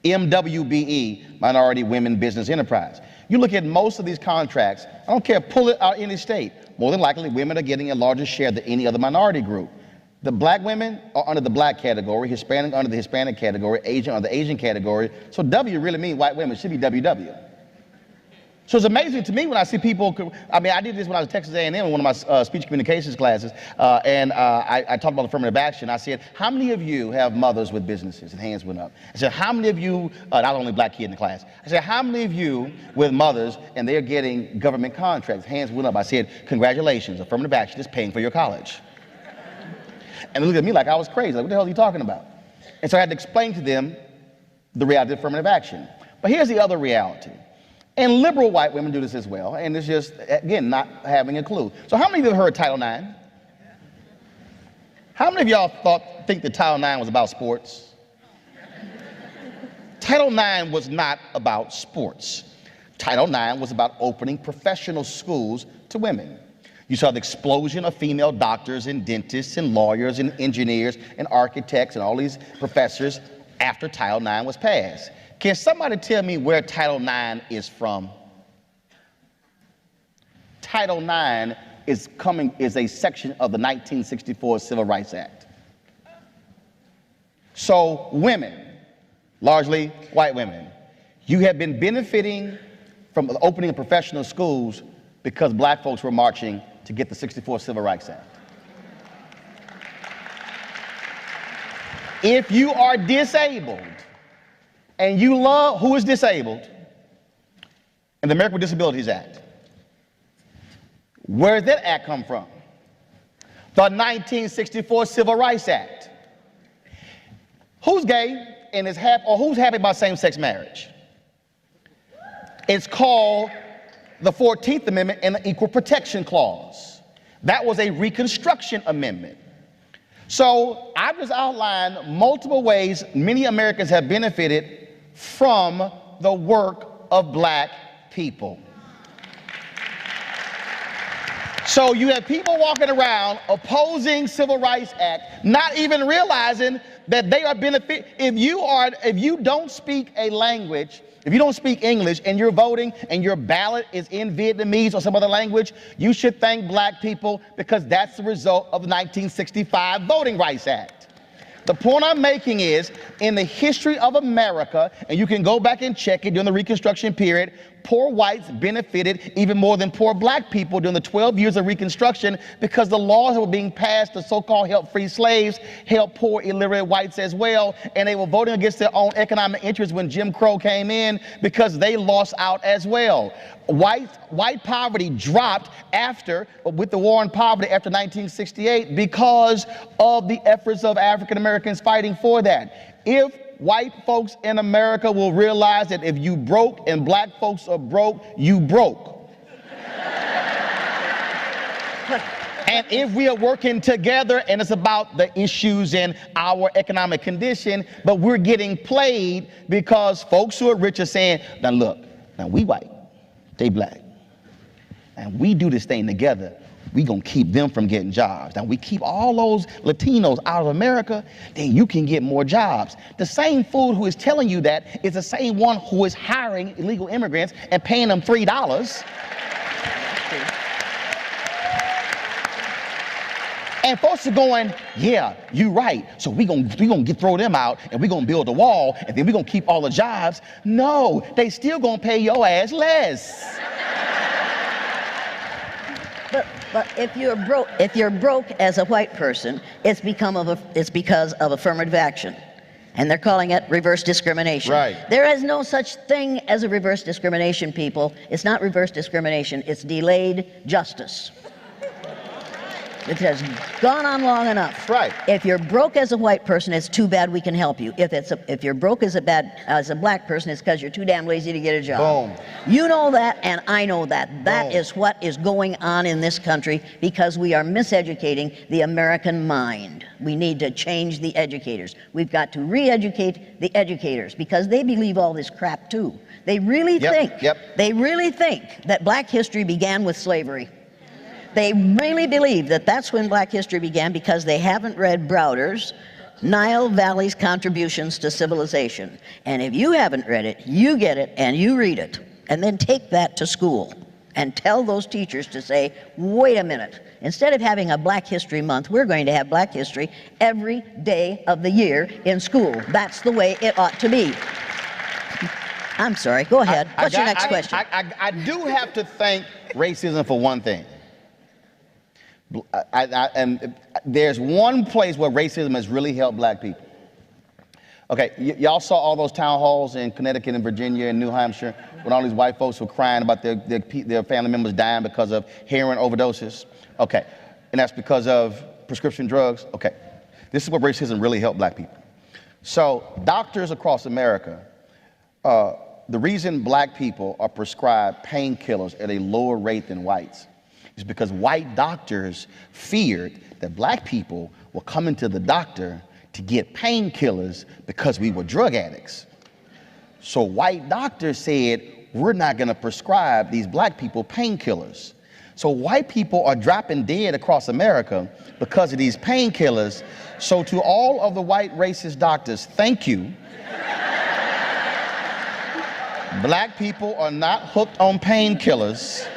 MWBE, Minority Women Business Enterprise. You look at most of these contracts, I don't care, pull it out any state, more than likely women are getting a larger share than any other minority group. The black women are under the black category, Hispanic under the Hispanic category, Asian under the Asian category, so W really means white women, it should be WW. So it's amazing to me when I see people, I mean, I did this when I was at Texas A&M in one of my speech communications classes, and I talked about affirmative action. I said, how many of you have mothers with businesses? And hands went up. I said, how many of you, not only black kid in the class, I said, how many of you with mothers and they're getting government contracts? Hands went up. I said, congratulations, affirmative action is paying for your college. And they looked at me like I was crazy. Like, what the hell are you talking about? And so I had to explain to them the reality of affirmative action. But here's the other reality. And liberal white women do this as well, and it's just, again, not having a clue. So how many of you have heard Title IX? How many of y'all think that Title IX was about sports? Title IX was not about sports. Title IX was about opening professional schools to women. You saw the explosion of female doctors and dentists and lawyers and engineers and architects and all these professors after Title IX was passed. Can somebody tell me where Title IX is from? Title IX is a section of the 1964 Civil Rights Act. So women, largely white women, you have been benefiting from the opening of professional schools because black folks were marching to get the '64 Civil Rights Act. If you are disabled and you love who is disabled and the American with Disabilities Act, where did that act come from? The 1964 Civil Rights Act. Who's gay and is happy, or who's happy about same-sex marriage? It's called the 14th Amendment and the Equal Protection Clause. That was a Reconstruction Amendment. So I've just outlined multiple ways many Americans have benefited from the work of black people. So you have people walking around opposing Civil Rights Act, not even realizing that they are benefit. If you don't speak a language, if you don't speak English and you're voting and your ballot is in Vietnamese or some other language, you should thank black people because that's the result of the 1965 Voting Rights Act. The point I'm making is, in the history of America, and you can go back and check it during the Reconstruction period, poor whites benefited even more than poor black people during the 12 years of Reconstruction because the laws that were being passed to so-called help free slaves helped poor illiterate whites as well, and they were voting against their own economic interests when Jim Crow came in because they lost out as well. White poverty dropped with the war on poverty after 1968 because of the efforts of African Americans fighting for that. If white folks in America will realize that if you broke and black folks are broke, you broke. And if we are working together and it's about the issues in our economic condition, but we're getting played because folks who are rich are saying, now look, now we white, they black, and we do this thing together, we gonna keep them from getting jobs. Now we keep all those Latinos out of America, then you can get more jobs. The same fool who is telling you that is the same one who is hiring illegal immigrants and paying them $3. And folks are going, yeah, you're right. So we gonna throw them out and we're gonna build a wall and then we're gonna keep all the jobs. No, they still gonna pay your ass less. But if you're broke as a white person, it's because of affirmative action. And they're calling it reverse discrimination. Right. There is no such thing as a reverse discrimination, people. It's not reverse discrimination, it's delayed justice. It has gone on long enough. Right. If you're broke as a white person, it's too bad we can help you. If you're broke as a black person, it's because you're too damn lazy to get a job. Boom. You know that, and I know that. That Boom. is what is going on in this country because we are miseducating the American mind. We need to change the educators. We've got to re-educate the educators because they believe all this crap too. They really think that black history began with slavery. They really believe that that's when black history began because they haven't read Browder's Nile Valley's Contributions to Civilization. And if you haven't read it, you get it and you read it. And then take that to school and tell those teachers to say, wait a minute, instead of having a Black History Month, we're going to have Black History every day of the year in school. That's the way it ought to be. I'm sorry, go ahead. What's your next question? I do have to thank racism for one thing. And there's one place where racism has really helped black people. Okay, y'all saw all those town halls in Connecticut and Virginia and New Hampshire when all these white folks were crying about their family members dying because of heroin overdoses. Okay, and that's because of prescription drugs. Okay, this is where racism really helped black people. So doctors across America, the reason black people are prescribed painkillers at a lower rate than whites is because white doctors feared that black people were coming to the doctor to get painkillers because we were drug addicts. So white doctors said, we're not gonna prescribe these black people painkillers. So white people are dropping dead across America because of these painkillers. So to all of the white racist doctors, thank you. Black people are not hooked on painkillers.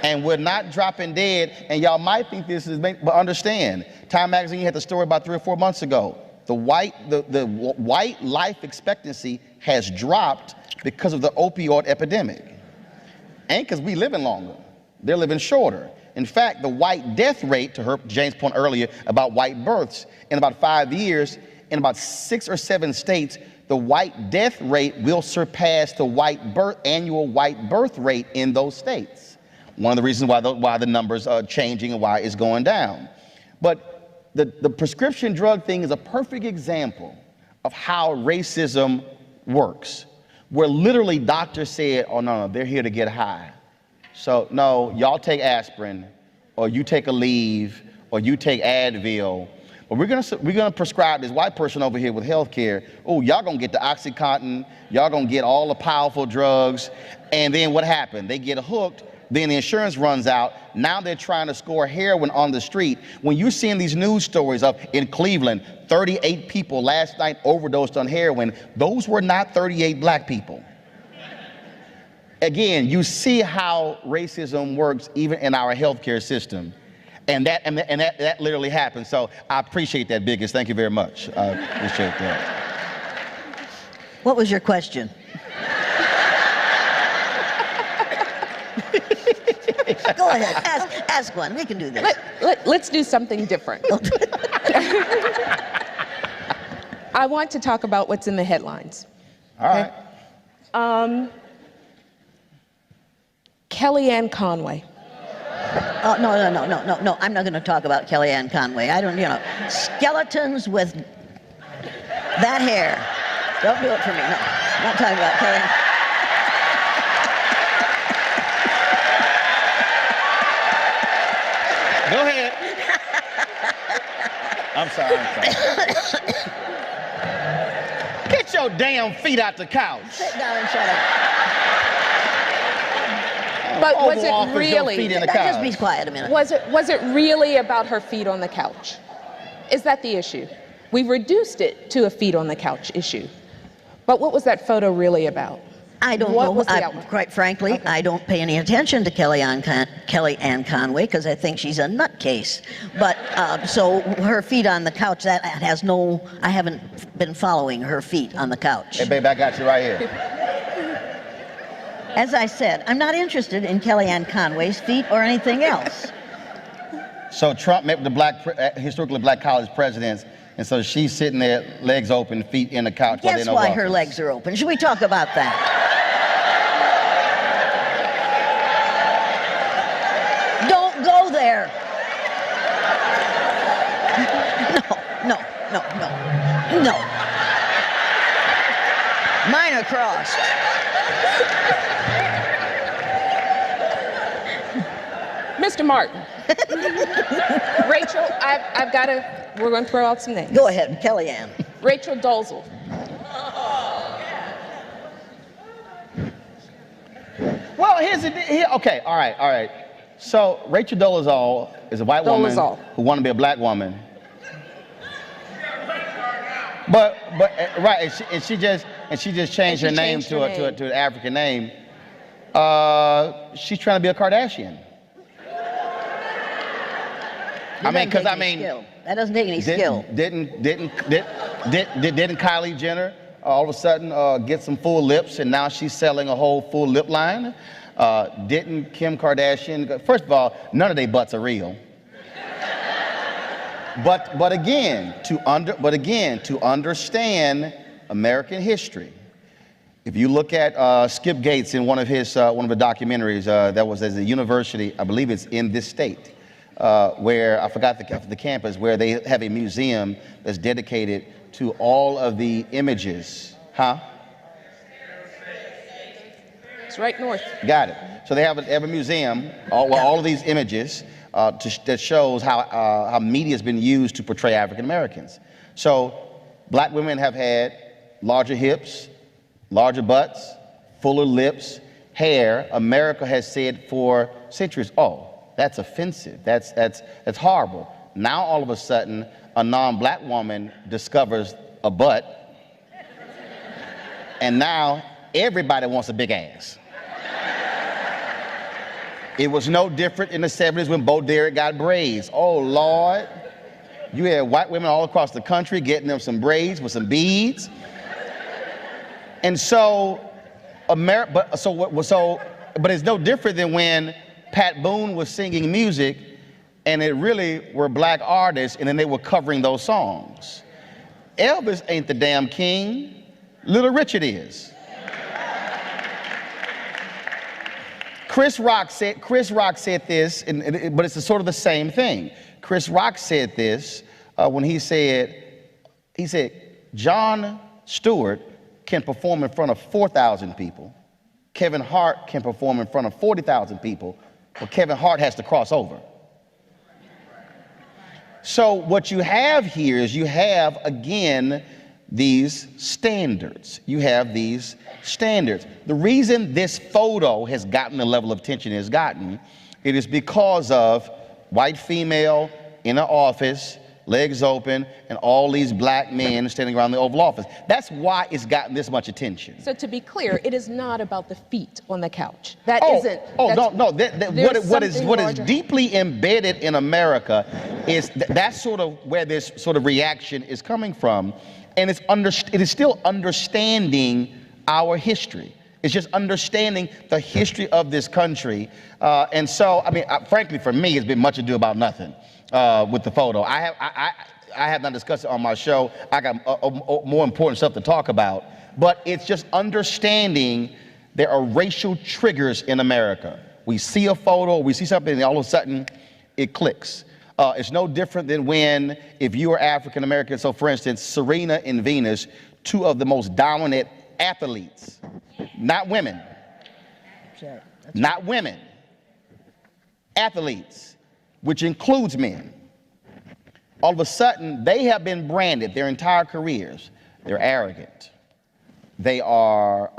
And we're not dropping dead, and y'all might think this is, but understand, Time Magazine had the story about 3 or 4 months ago. The white life expectancy has dropped because of the opioid epidemic. Ain't because we living longer. They're living shorter. In fact, the white death rate, to Jane's point earlier about white births, in about 5 years, in about 6 or 7 states, the white death rate will surpass the annual white birth rate in those states. One of the reasons why the numbers are changing and why it's going down. But the prescription drug thing is a perfect example of how racism works, where literally doctors said, oh, no, they're here to get high. So, no, y'all take aspirin, or you take a leave, or you take Advil, but we're gonna prescribe this white person over here with health care. Oh, y'all gonna get the Oxycontin, y'all gonna get all the powerful drugs, and then what happened? They get hooked, then the insurance runs out. Now they're trying to score heroin on the street. When you're seeing these news stories of in Cleveland, 38 people last night overdosed on heroin, those were not 38 black people. Again, you see how racism works even in our healthcare system. And that literally happens. So I appreciate that, Biggest. Thank you very much. I appreciate that. What was your question? Go ahead, ask one. We can do this. Let's do something different. I want to talk about what's in the headlines. All right. Kellyanne Conway. Oh, no. I'm not going to talk about Kellyanne Conway. I don't, skeletons with that hair. Don't do it for me. No, I'm not talking about Kellyanne. Go ahead. I'm sorry. Get your damn feet out the couch. Sit down and shut up. But was it really? Just be quiet a minute. Was it really about her feet on the couch? Is that the issue? We've reduced it to a feet on the couch issue. But what was that photo really about? I don't know. Quite frankly, okay. I don't pay any attention to Kellyanne Conway because I think she's a nutcase. But so her feet on the couch, that has no. I haven't been following her feet on the couch. Hey, babe, I got you right here. As I said, I'm not interested in Kellyanne Conway's feet or anything else. So Trump met with the historically black college presidents, and so she's sitting there, legs open, feet in the couch. Guess why her legs are open? Should we talk about that? Don't go there. No. Mine are crossed. Mr. Martin. Rachel, we're going to throw out some names. Go ahead, Kellyanne. Rachel Dolezal. Well, okay, all right. So Rachel Dolezal is a white woman who wanted to be a black woman. But right, and she just changed her name to an African name. She's trying to be a Kardashian. That doesn't take any skill. Didn't Kylie Jenner all of a sudden get some full lips, and now she's selling a whole full lip line? Didn't Kim Kardashian? First of all, none of their butts are real. But again, to understand American history, if you look at Skip Gates in one of the documentaries that was at the university, I believe it's in this state, where I forgot the campus, where they have a museum that's dedicated to all of the images. It's right north. Got it. So they have a museum, all of these images that shows how media has been used to portray African Americans. So black women have had larger hips, larger butts, fuller lips, hair. America has said for centuries, oh, that's offensive, that's horrible. Now all of a sudden, a non-black woman discovers a butt, and now everybody wants a big ass. It was no different in the 70s when Bo Derek got braids. Oh, Lord. You had white women all across the country getting them some braids with some beads. And so, But it's no different than when Pat Boone was singing music and it really were black artists and then they were covering those songs. Elvis ain't the damn king. Little Richard is. Chris Rock said this, but it's sort of the same thing. Chris Rock said this when he said, Jon Stewart can perform in front of 4,000 people. Kevin Hart can perform in front of 40,000 people, but Kevin Hart has to cross over. So what you have here is you have, again, these standards. You have these standards. The reason this photo has gotten the level of attention it has gotten, it is because of white female in an office, legs open, and all these black men standing around the Oval Office. That's why it's gotten this much attention. So to be clear, it is not about the feet on the couch. That isn't. No. What is deeply embedded in America is that's sort of where this sort of reaction is coming from, and it is still understanding our history. It's just understanding the history of this country, and so I mean, frankly, for me, it's been much ado about nothing. With the photo. I have not discussed it on my show. I got more important stuff to talk about. But it's just understanding there are racial triggers in America. We see a photo, we see something, and all of a sudden it clicks. It's no different than when, if you are African American, so for instance, Serena and Venus, two of the most dominant athletes, not women, not women, athletes, which includes men. All of a sudden, they have been branded their entire careers. They're arrogant. They are,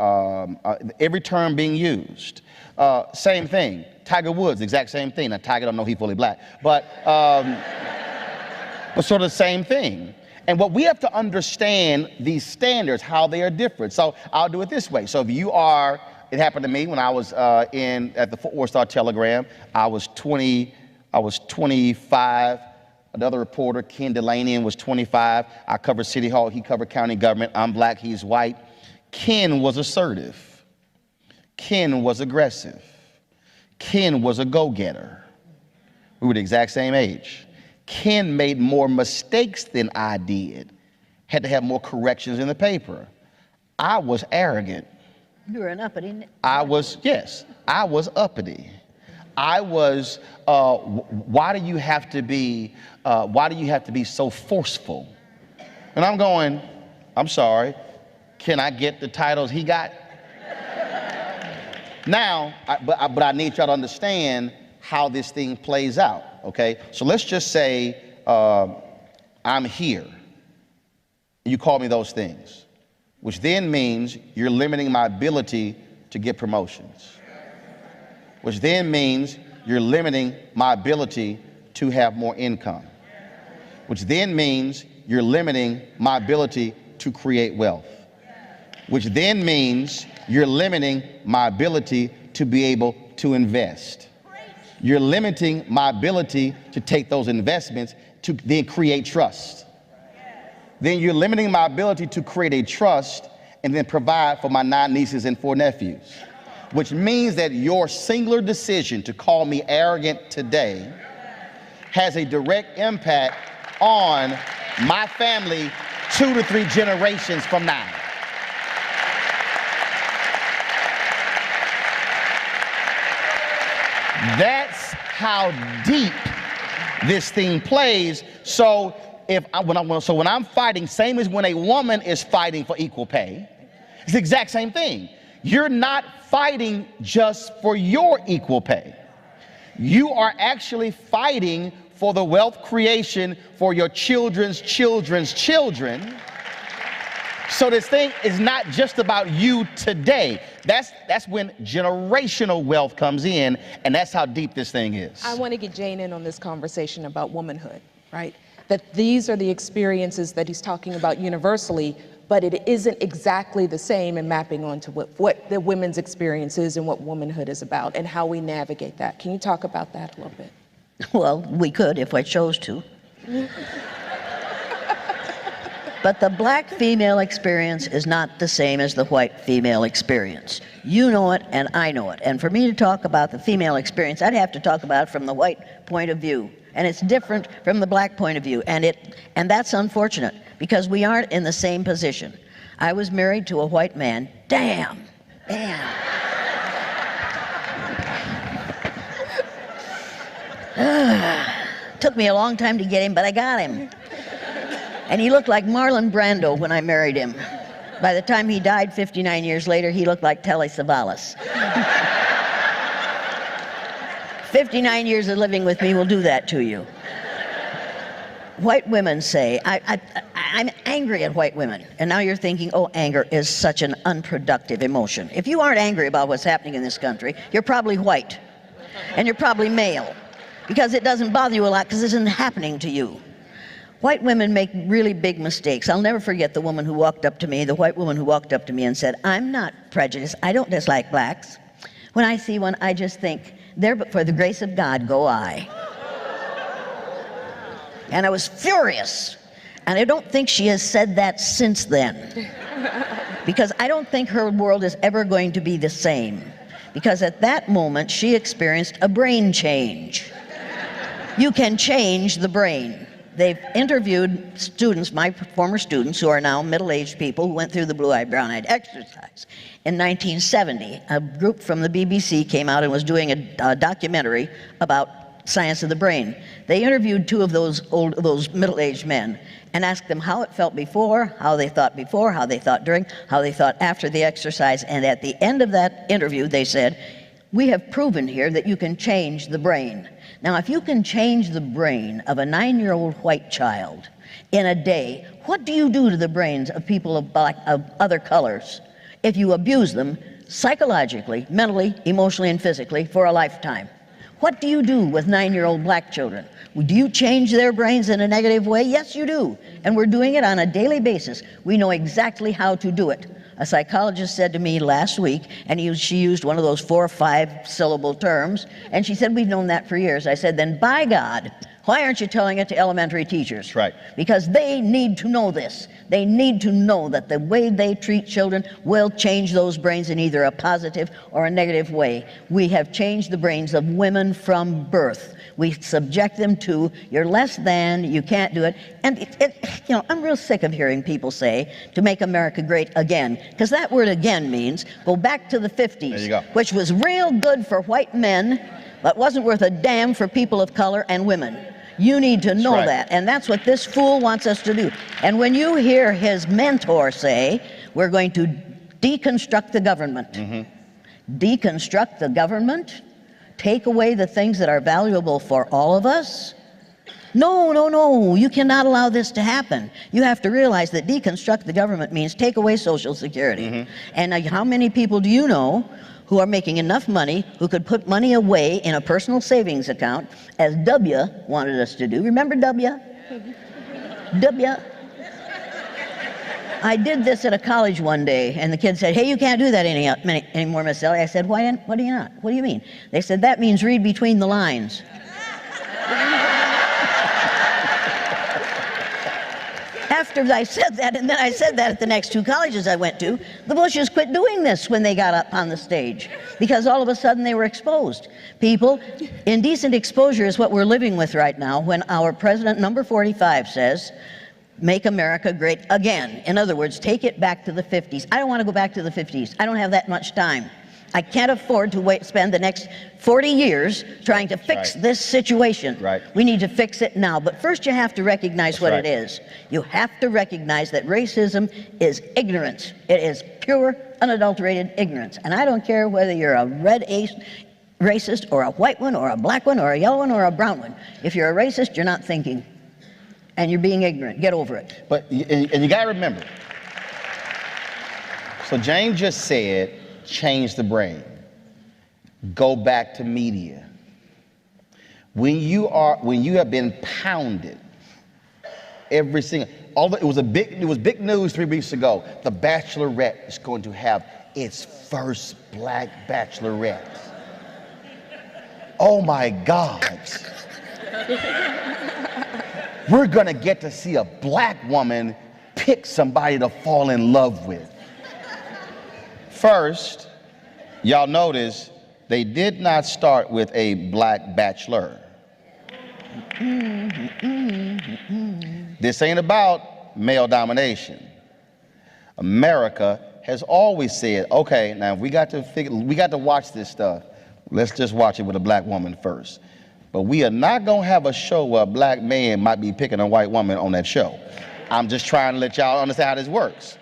every term being used. Same thing. Tiger Woods, exact same thing. Now, Tiger don't know he's fully black, but sort of the same thing. And what we have to understand, these standards, how they are different. So I'll do it this way. So if you are, it happened to me when I was at the Fort Worth Star-Telegram. I was 25. Another reporter, Ken Delaney, was 25. I covered City Hall. He covered county government. I'm black. He's white. Ken was assertive. Ken was aggressive. Ken was a go-getter. We were the exact same age. Ken made more mistakes than I did. Had to have more corrections in the paper. I was arrogant. You were an uppity. I was uppity. I was, why do you have to be so forceful? And I'm going, I'm sorry, can I get the titles he got? Now, but I need y'all to understand how this thing plays out, okay? So let's just say I'm here. You call me those things, which then means you're limiting my ability to get promotions, which then means you're limiting my ability to have more income, which then means you're limiting my ability to create wealth, which then means you're limiting my ability to be able to invest. You're limiting my ability to take those investments to then create trust. Then you're limiting my ability to create a trust and then provide for my 9 nieces and 4 nephews. Which means that your singular decision to call me arrogant today has a direct impact on my family 2 to 3 generations from now. That's how deep this thing plays. So when I'm fighting, same as when a woman is fighting for equal pay, it's the exact same thing. You're not fighting just for your equal pay. You are actually fighting for the wealth creation for your children's children's children. So this thing is not just about you today. That's when generational wealth comes in, and that's how deep this thing is. I want to get Jane in on this conversation about womanhood, right? That these are the experiences that he's talking about universally, but it isn't exactly the same in mapping onto what the women's experience is and what womanhood is about and how we navigate that. Can you talk about that a little bit? But the black female experience is not the same as the white female experience. You know it, and I know it. And for me to talk about the female experience, I'd have to talk about it from the white point of view. And it's different from the black point of view. And that's unfortunate, because we aren't in the same position. I was married to a white man. Damn. Took me a long time to get him, but I got him. And he looked like Marlon Brando when I married him. By the time he died 59 years later, he looked like Telly Savalas. 59 years of living with me will do that to you. White women say, I'm angry at white women. And now you're thinking, oh, anger is such an unproductive emotion. If you aren't angry about what's happening in this country, you're probably white. And you're probably male. Because it doesn't bother you a lot, because it isn't happening to you. White women make really big mistakes. I'll never forget the woman who walked up to me, the white woman who walked up to me and said, I'm not prejudiced. I don't dislike blacks. When I see one, I just think, there but for the grace of God go I. And I was furious. And I don't think she has said that since then. Because I don't think her world is ever going to be the same. Because at that moment, she experienced a brain change. You can change the brain. They've interviewed students, my former students, who are now middle-aged people who went through the blue-eyed, brown-eyed exercise. In 1970, a group from the BBC came out and was doing a documentary about science of the brain. They interviewed two of those middle-aged men and asked them how it felt before, how they thought during, how they thought after the exercise. And at the end of that interview, they said, we have proven here that you can change the brain. Now, if you can change the brain of a 9-year-old white child in a day, what do you do to the brains of people of other colors if you abuse them psychologically, mentally, emotionally, and physically for a lifetime? What do you do with 9-year-old black children? Do you change their brains in a negative way? Yes, you do. And we're doing it on a daily basis. We know exactly how to do it. A psychologist said to me last week, and she used one of those 4 or 5 syllable terms, and she said, we've known that for years. I said, then by God, why aren't you telling it to elementary teachers? Right. Because they need to know this. They need to know that the way they treat children will change those brains in either a positive or a negative way. We have changed the brains of women from birth. We subject them to, you're less than, you can't do it. And I'm real sick of hearing people say, to make America great again. Because that word again means, go back to the 50s. There you go. Which was real good for white men, but wasn't worth a damn for people of color and women. You need to know that. And that's what this fool wants us to do. And when you hear his mentor say, we're going to deconstruct the government. Deconstruct the government? Take away the things that are valuable for all of us? No, you cannot allow this to happen. You have to realize that deconstruct the government means take away Social Security. And how many people do you know who are making enough money, who could put money away in a personal savings account, as W wanted us to do? Remember W? W. I did this at a college one day, and the kid said, hey, you can't do that anymore, Miss Elliott. I said, why do you not? What do you mean? They said, that means read between the lines. After I said that, and then I said that at the next 2 colleges I went to, the Bushes quit doing this when they got up on the stage, because all of a sudden they were exposed. People, indecent exposure is what we're living with right now when our president, number 45, says, make America great again. In other words, take it back to the 50s. I don't want to go back to the 50s. I don't have that much time. I can't afford to spend the next 40 years trying to fix this situation. We need to fix it now. But first you have to recognize what it is. You have to recognize that racism is ignorance. It is pure, unadulterated ignorance. And I don't care whether you're a red racist or a white one or a black one or a yellow one or a brown one. If you're a racist, you're not thinking. And you're being ignorant. Get over it. But and you got to remember. So Jane just said, change the brain. Go back to media. When you have been pounded every single, it was big news 3 weeks ago. The Bachelorette is going to have its first black bachelorette. Oh my God. We're gonna get to see a black woman pick somebody to fall in love with. First, y'all notice they did not start with a black bachelor. This ain't about male domination. America has always said, okay, now we got to watch this stuff. Let's just watch it with a black woman first. But we are not gonna have a show where a black man might be picking a white woman on that show. I'm just trying to let y'all understand how this works.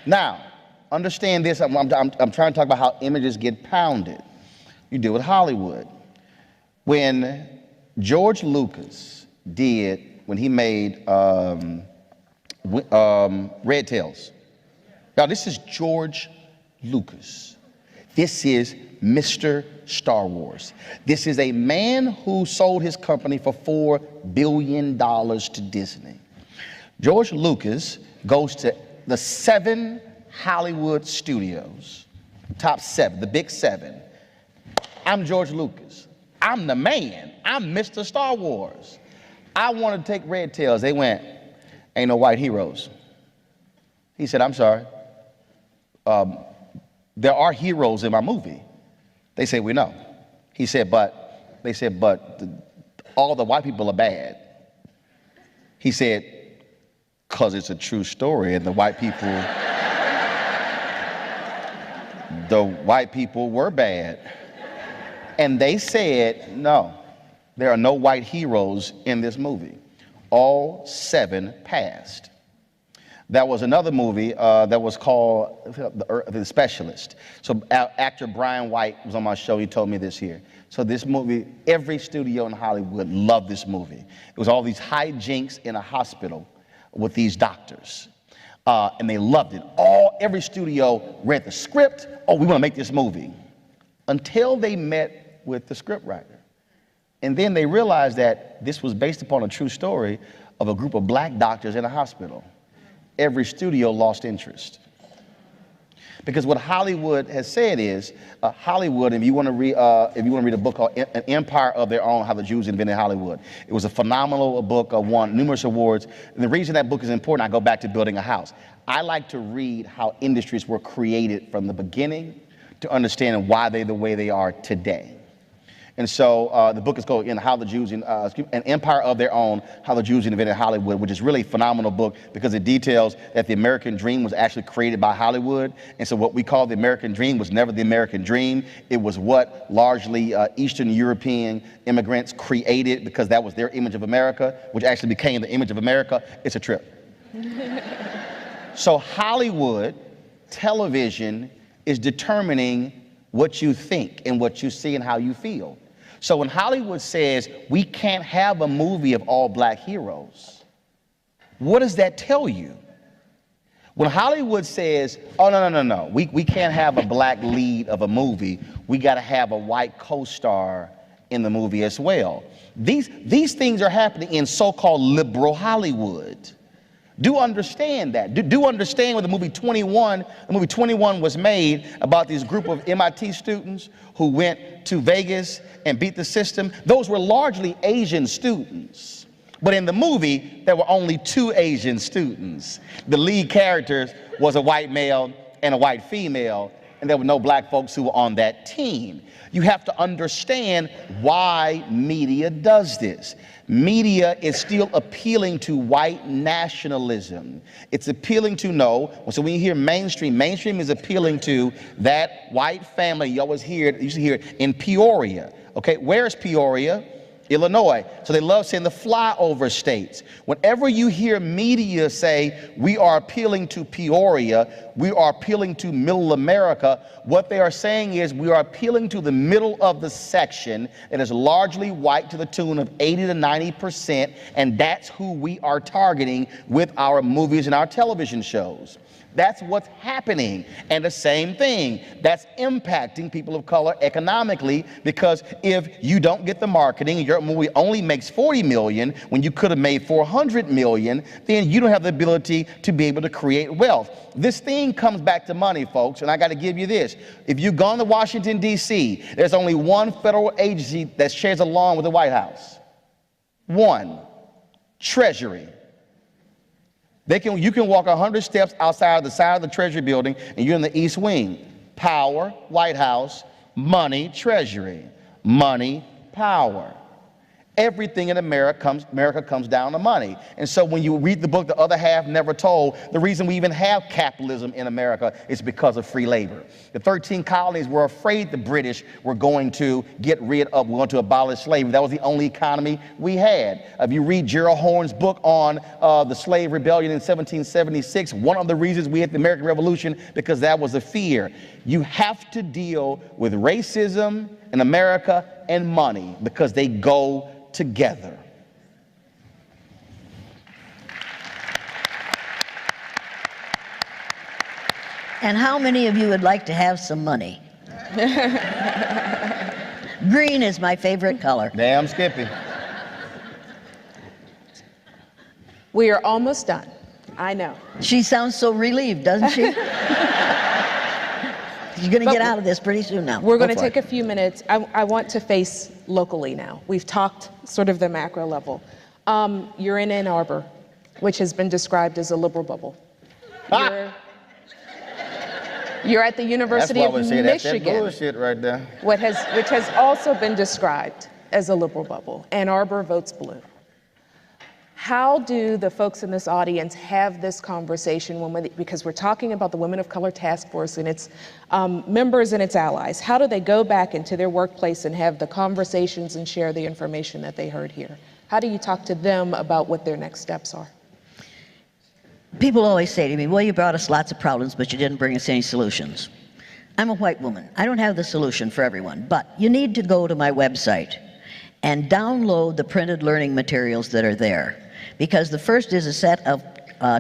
Now, understand this, I'm trying to talk about how images get pounded. You deal with Hollywood. When George Lucas when he made Red Tails. Now, this is George Lucas. This is Mr. Star Wars. This is a man who sold his company for $4 billion to Disney. George Lucas goes to the 7 Hollywood studios, top 7, the big 7. I'm George Lucas. I'm the man. I'm Mr. Star Wars. I want to take Red Tails. They went, ain't no white heroes. He said, I'm sorry. There are heroes in my movie. They said, we know. He said, but all the white people are bad. He said, because it's a true story, and the white people were bad. And they said, no, there are no white heroes in this movie. All 7 passed. There was another movie that was called The Specialist. So actor Brian White was on my show. He told me this here. So this movie, every studio in Hollywood loved this movie. It was all these hijinks in a hospital with these doctors. And they loved it. Every studio read the script. Oh, we want to make this movie. Until they met with the scriptwriter. And then they realized that this was based upon a true story of a group of black doctors in a hospital. Every studio lost interest. Because what Hollywood has said is, Hollywood, if you want to read a book called An Empire of Their Own, How the Jews Invented Hollywood. It was a phenomenal book, won numerous awards. And the reason that book is important, I go back to building a house. I like to read how industries were created from the beginning to understand why they're the way they are today. And so the book is called An Empire of Their Own, How the Jews Invented Hollywood, which is really a phenomenal book because it details that the American dream was actually created by Hollywood. And so what we call the American dream was never the American dream. It was what largely Eastern European immigrants created because that was their image of America, which actually became the image of America. It's a trip. So Hollywood television is determining what you think and what you see and how you feel. So when Hollywood says we can't have a movie of all black heroes, what does that tell you? When Hollywood says, oh, no, we can't have a black lead of a movie, we got to have a white co-star in the movie as well. These things are happening in so-called liberal Hollywood. Do understand that. Do understand when the movie 21 was made about this group of MIT students who went to Vegas and beat the system. Those were largely Asian students. But in the movie, there were only 2 Asian students. The lead characters was a white male and a white female, and there were no black folks who were on that team. You have to understand why media does this. Media is still appealing to white nationalism. It's appealing to so when you hear mainstream is appealing to that white family. You used to hear it in Peoria. Okay, where's Peoria? Illinois. So they love saying the flyover states. Whenever you hear media say we are appealing to Peoria, we are appealing to middle America, what they are saying is we are appealing to the middle of the section that is largely white to the tune of 80 to 90%, and that's who we are targeting with our movies and our television shows. That's what's happening. And the same thing, that's impacting people of color economically, because if you don't get the marketing, your movie only makes $40 million when you could have made $400 million, then you don't have the ability to be able to create wealth. This thing comes back to money, folks, and I got to give you this. If you've gone to Washington, D.C., there's only one federal agency that shares a lawn with the White House. One, Treasury. You can walk 100 steps outside of the side of the Treasury building and you're in the East Wing. Power, White House, money, Treasury. Money, power. Everything in America comes down to money. And so when you read the book, The Other Half Never Told, the reason we even have capitalism in America is because of free labor. The 13 colonies were afraid the British were going to we're going to abolish slavery. That was the only economy we had. If you read Gerald Horne's book on the slave rebellion in 1776, one of the reasons we had the American Revolution, because that was a fear. You have to deal with racism in America and money because they go together. And how many of you would like to have some money? Green is my favorite color. Damn Skippy. We are almost done. I know. She sounds so relieved, doesn't she? You're going to get out of this pretty soon now. We're going to take a few minutes. I want to face locally now. We've talked sort of the macro level. You're in Ann Arbor, which has been described as a liberal bubble. You're at the University of Michigan, that's that bullshit right there. which has also been described as a liberal bubble. Ann Arbor votes blue. How do the folks in this audience have this conversation because we're talking about the Women of Color Task Force and its members and its allies? How do they go back into their workplace and have the conversations and share the information that they heard here? How do you talk to them about what their next steps are? People always say to me, well, you brought us lots of problems, but you didn't bring us any solutions. I'm a white woman. I don't have the solution for everyone, but you need to go to my website and download the printed learning materials that are there. Because the first is a set of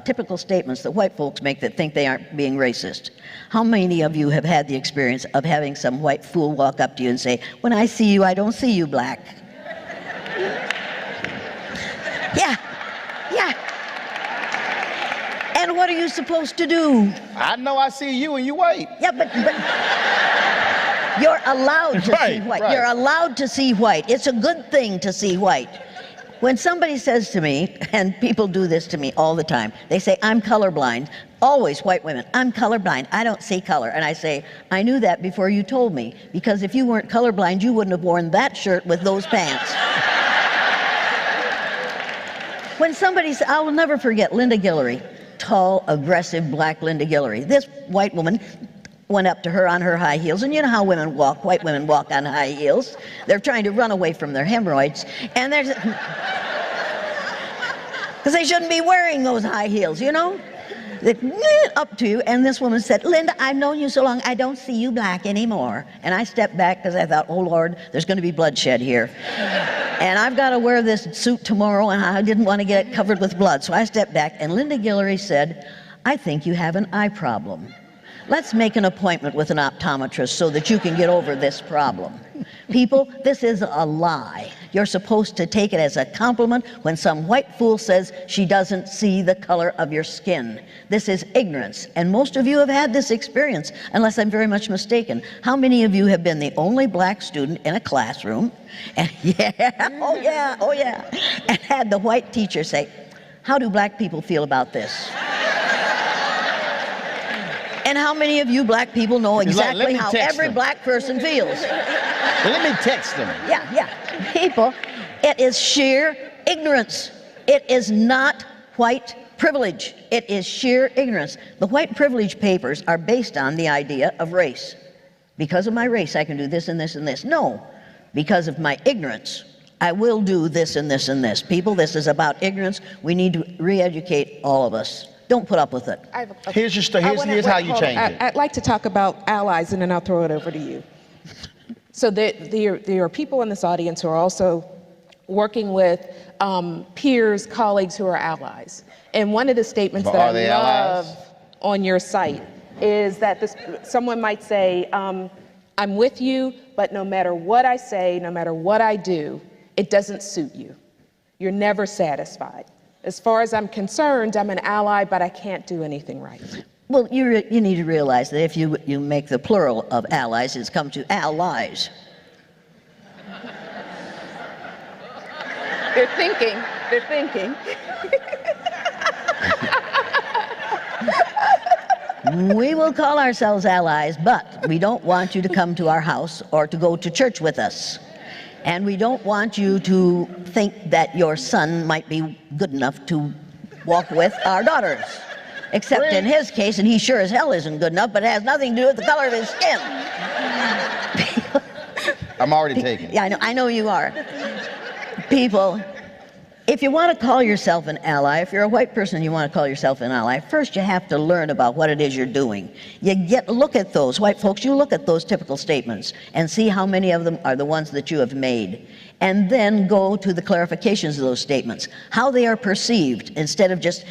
typical statements that white folks make that think they aren't being racist. How many of you have had the experience of having some white fool walk up to you and say, when I see you, I don't see you black? Yeah. And what are you supposed to do? I know I see you and you white. Yeah, but you're allowed to see white. Right. You're allowed to see white. It's a good thing to see white. When somebody says to me, and people do this to me all the time, they say, I'm colorblind. Always white women, I'm colorblind. I don't see color. And I say, I knew that before you told me, because if you weren't colorblind, you wouldn't have worn that shirt with those pants. When somebody says, I will never forget Linda Guillory, tall, aggressive, black Linda Guillory. This white woman went up to her on her high heels, and you know how women walk, white women walk on high heels. They're trying to run away from their hemorrhoids, and there's, because they shouldn't be wearing those high heels, you know? They up to you, and this woman said, Linda, I've known you so long, I don't see you black anymore. And I stepped back because I thought, oh Lord, there's going to be bloodshed here. And I've got to wear this suit tomorrow, and I didn't want to get it covered with blood. So I stepped back, and Linda Guillory said, I think you have an eye problem. Let's make an appointment with an optometrist so that you can get over this problem. People, this is a lie. You're supposed to take it as a compliment when some white fool says she doesn't see the color of your skin. This is ignorance, and most of you have had this experience, unless I'm very much mistaken. How many of you have been the only black student in a classroom, and oh yeah, and had the white teacher say, how do black people feel about this? And how many of you black people know exactly how every black person feels? Let me text them. Yeah. People, it is sheer ignorance. It is not white privilege. It is sheer ignorance. The white privilege papers are based on the idea of race. Because of my race, I can do this and this and this. No, because of my ignorance, I will do this and this and this. People, this is about ignorance. We need to re-educate all of us. Don't put up with it. Here's how you change it. I'd like to talk about allies, and then I'll throw it over to you. So there are people in this audience who are also working with peers, colleagues who are allies. And one of the statements that I love on your site is that someone might say, I'm with you, but no matter what I say, no matter what I do, it doesn't suit you. You're never satisfied. As far as I'm concerned, I'm an ally, but I can't do anything right. Well, you need to realize that if you make the plural of allies, it's come to allies. They're thinking. We will call ourselves allies, but we don't want you to come to our house or to go to church with us. And we don't want you to think that your son might be good enough to walk with our daughters. Except in his case, and he sure as hell isn't good enough, but it has nothing to do with the color of his skin. I'm already taken. Yeah, I know you are. People, if you want to call yourself an ally, if you're a white person and you want to call yourself an ally, first you have to learn about what it is you're doing. Look at those, white folks, you look at those typical statements and see how many of them are the ones that you have made. And then go to the clarifications of those statements, how they are perceived instead of just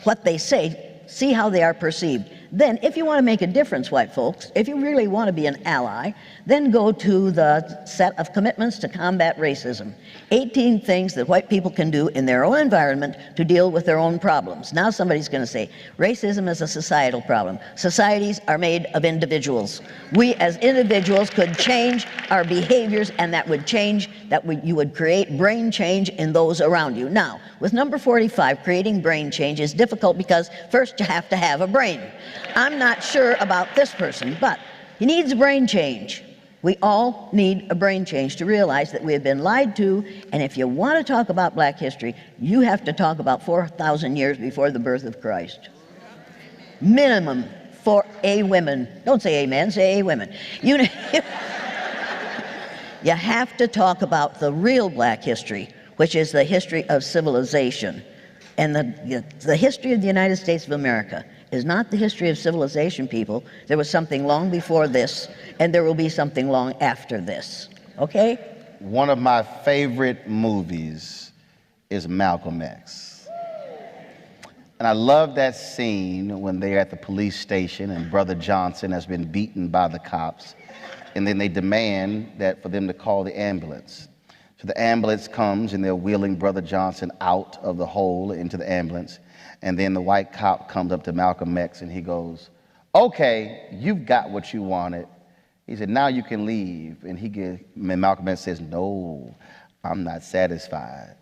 what they say. See how they are perceived. Then, if you want to make a difference, white folks, if you really want to be an ally, then go to the set of commitments to combat racism. 18 things that white people can do in their own environment to deal with their own problems. Now somebody's going to say, racism is a societal problem. Societies are made of individuals. We as individuals could change our behaviors, and that would change, you would create brain change in those around you. Now, with number 45, creating brain change is difficult because first you have to have a brain. I'm not sure about this person, but he needs a brain change. We all need a brain change to realize that we have been lied to, and if you want to talk about black history, you have to talk about 4,000 years before the birth of Christ. Minimum for a women. Don't say amen, say a women. You have to talk about the real black history, which is the history of civilization. And the history of the United States of America is not the history of civilization, people. There was something long before this, and there will be something long after this. Okay? One of my favorite movies is Malcolm X. And I love that scene when they're at the police station and Brother Johnson has been beaten by the cops, and then they demand that for them to call the ambulance. So the ambulance comes and they're wheeling Brother Johnson out of the hole into the ambulance. And then the white cop comes up to Malcolm X and he goes, okay, you've got what you wanted. He said, now you can leave. And Malcolm X says, no, I'm not satisfied.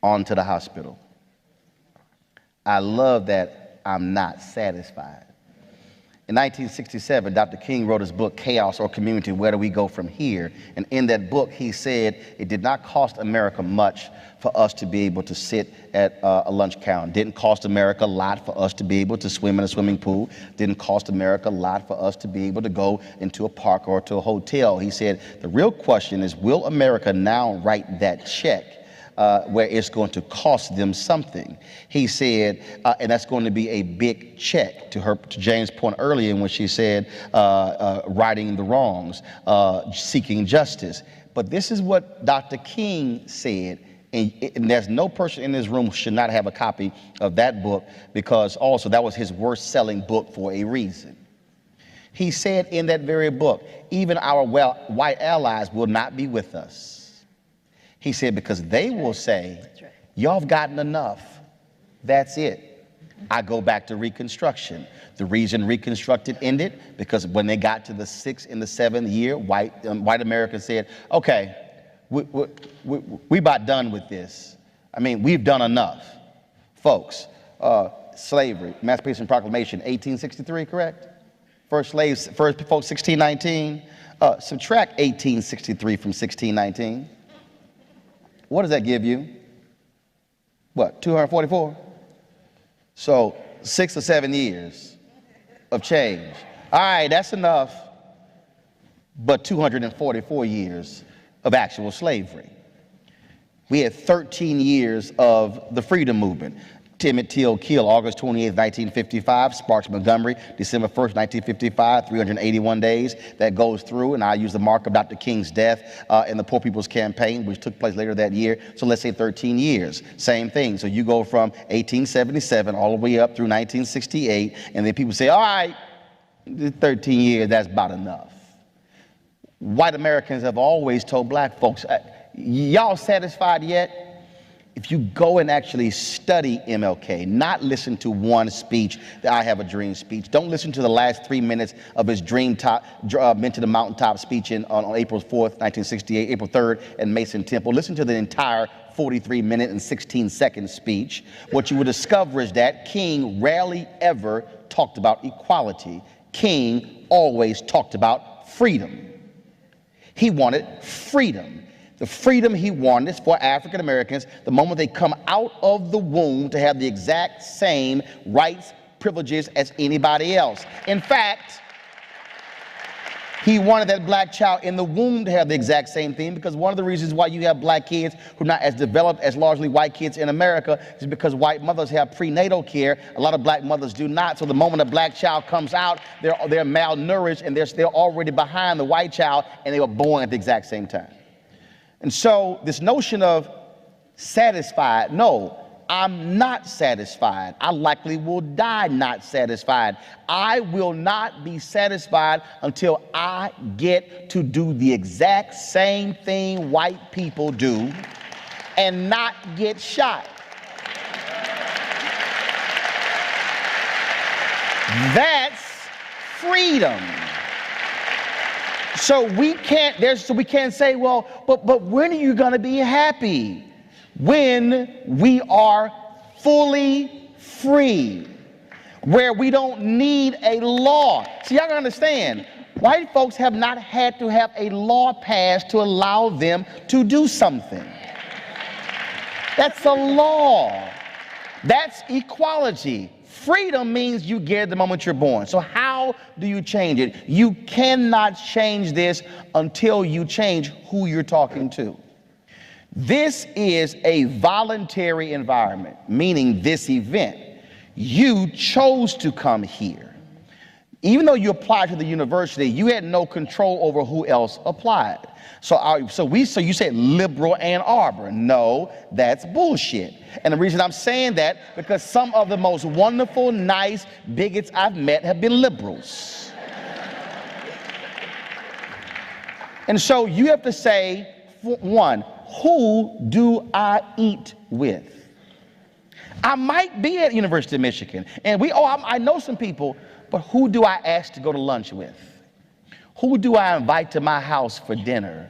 On to the hospital. I love that I'm not satisfied. In 1967, Dr. King wrote his book, Chaos or Community, Where Do We Go From Here? And in that book, he said it did not cost America much for us to be able to sit at a lunch counter. Didn't cost America a lot for us to be able to swim in a swimming pool. Didn't cost America a lot for us to be able to go into a park or to a hotel. He said, the real question is, will America now write that check where it's going to cost them something? He said, and that's going to be a big check, to Jane's point earlier when she said righting the wrongs, seeking justice. But this is what Dr. King said, and there's no person in this room who should not have a copy of that book, because also that was his worst selling book for a reason. He said in that very book, even our white allies will not be with us. He said, because they will say, y'all have gotten enough. That's it. I go back to Reconstruction. The reason Reconstruction ended, because when they got to the 6th and the 7th year, white America said, okay, we about done with this. I mean, we've done enough. Folks, slavery, Emancipation Proclamation, 1863, correct? First folks, 1619. Subtract 1863 from 1619. What does that give you? What, 244? So 6 or 7 years of change. All right, that's enough. But 244 years of actual slavery. We had 13 years of the freedom movement. Emmett Till killed August 28, 1955, Sparks Montgomery, December 1st, 1955, 381 days. That goes through, and I use the mark of Dr. King's death in the Poor People's Campaign, which took place later that year. So let's say 13 years. Same thing. So you go from 1877 all the way up through 1968, and then people say, all right, 13 years, that's about enough. White Americans have always told black folks, y'all satisfied yet? If you go and actually study MLK, not listen to one speech, the I Have a Dream speech. Don't listen to the last 3 minutes of his Men to the Mountaintop speech on April 4th, 1968, April 3rd, at Mason Temple. Listen to the entire 43-minute and 16-second speech, what you would discover is that King rarely ever talked about equality. King always talked about freedom. He wanted freedom. The freedom he wanted is for African Americans, the moment they come out of the womb, to have the exact same rights, privileges as anybody else. In fact, he wanted that black child in the womb to have the exact same thing, because one of the reasons why you have black kids who are not as developed as largely white kids in America is because white mothers have prenatal care. A lot of black mothers do not. So the moment a black child comes out, they're malnourished and they're already behind the white child, and they were born at the exact same time. And so this notion of satisfied, no, I'm not satisfied. I likely will die not satisfied. I will not be satisfied until I get to do the exact same thing white people do and not get shot. That's freedom. So we can't say, well, but when are you going to be happy? When we are fully free, where we don't need a law. See, y'all gotta understand, white folks have not had to have a law passed to allow them to do something. That's a law. That's equality. Freedom means you get it the moment you're born. So how do you change it? You cannot change this until you change who you're talking to. This is a voluntary environment, meaning this event. You chose to come here. Even though you applied to the university, you had no control over who else applied. So you said liberal Ann Arbor. No, that's bullshit. And the reason I'm saying that, because some of the most wonderful, nice bigots I've met have been liberals. And so you have to say, one, who do I eat with? I might be at University of Michigan, and I know some people, but who do I ask to go to lunch with? Who do I invite to my house for dinner?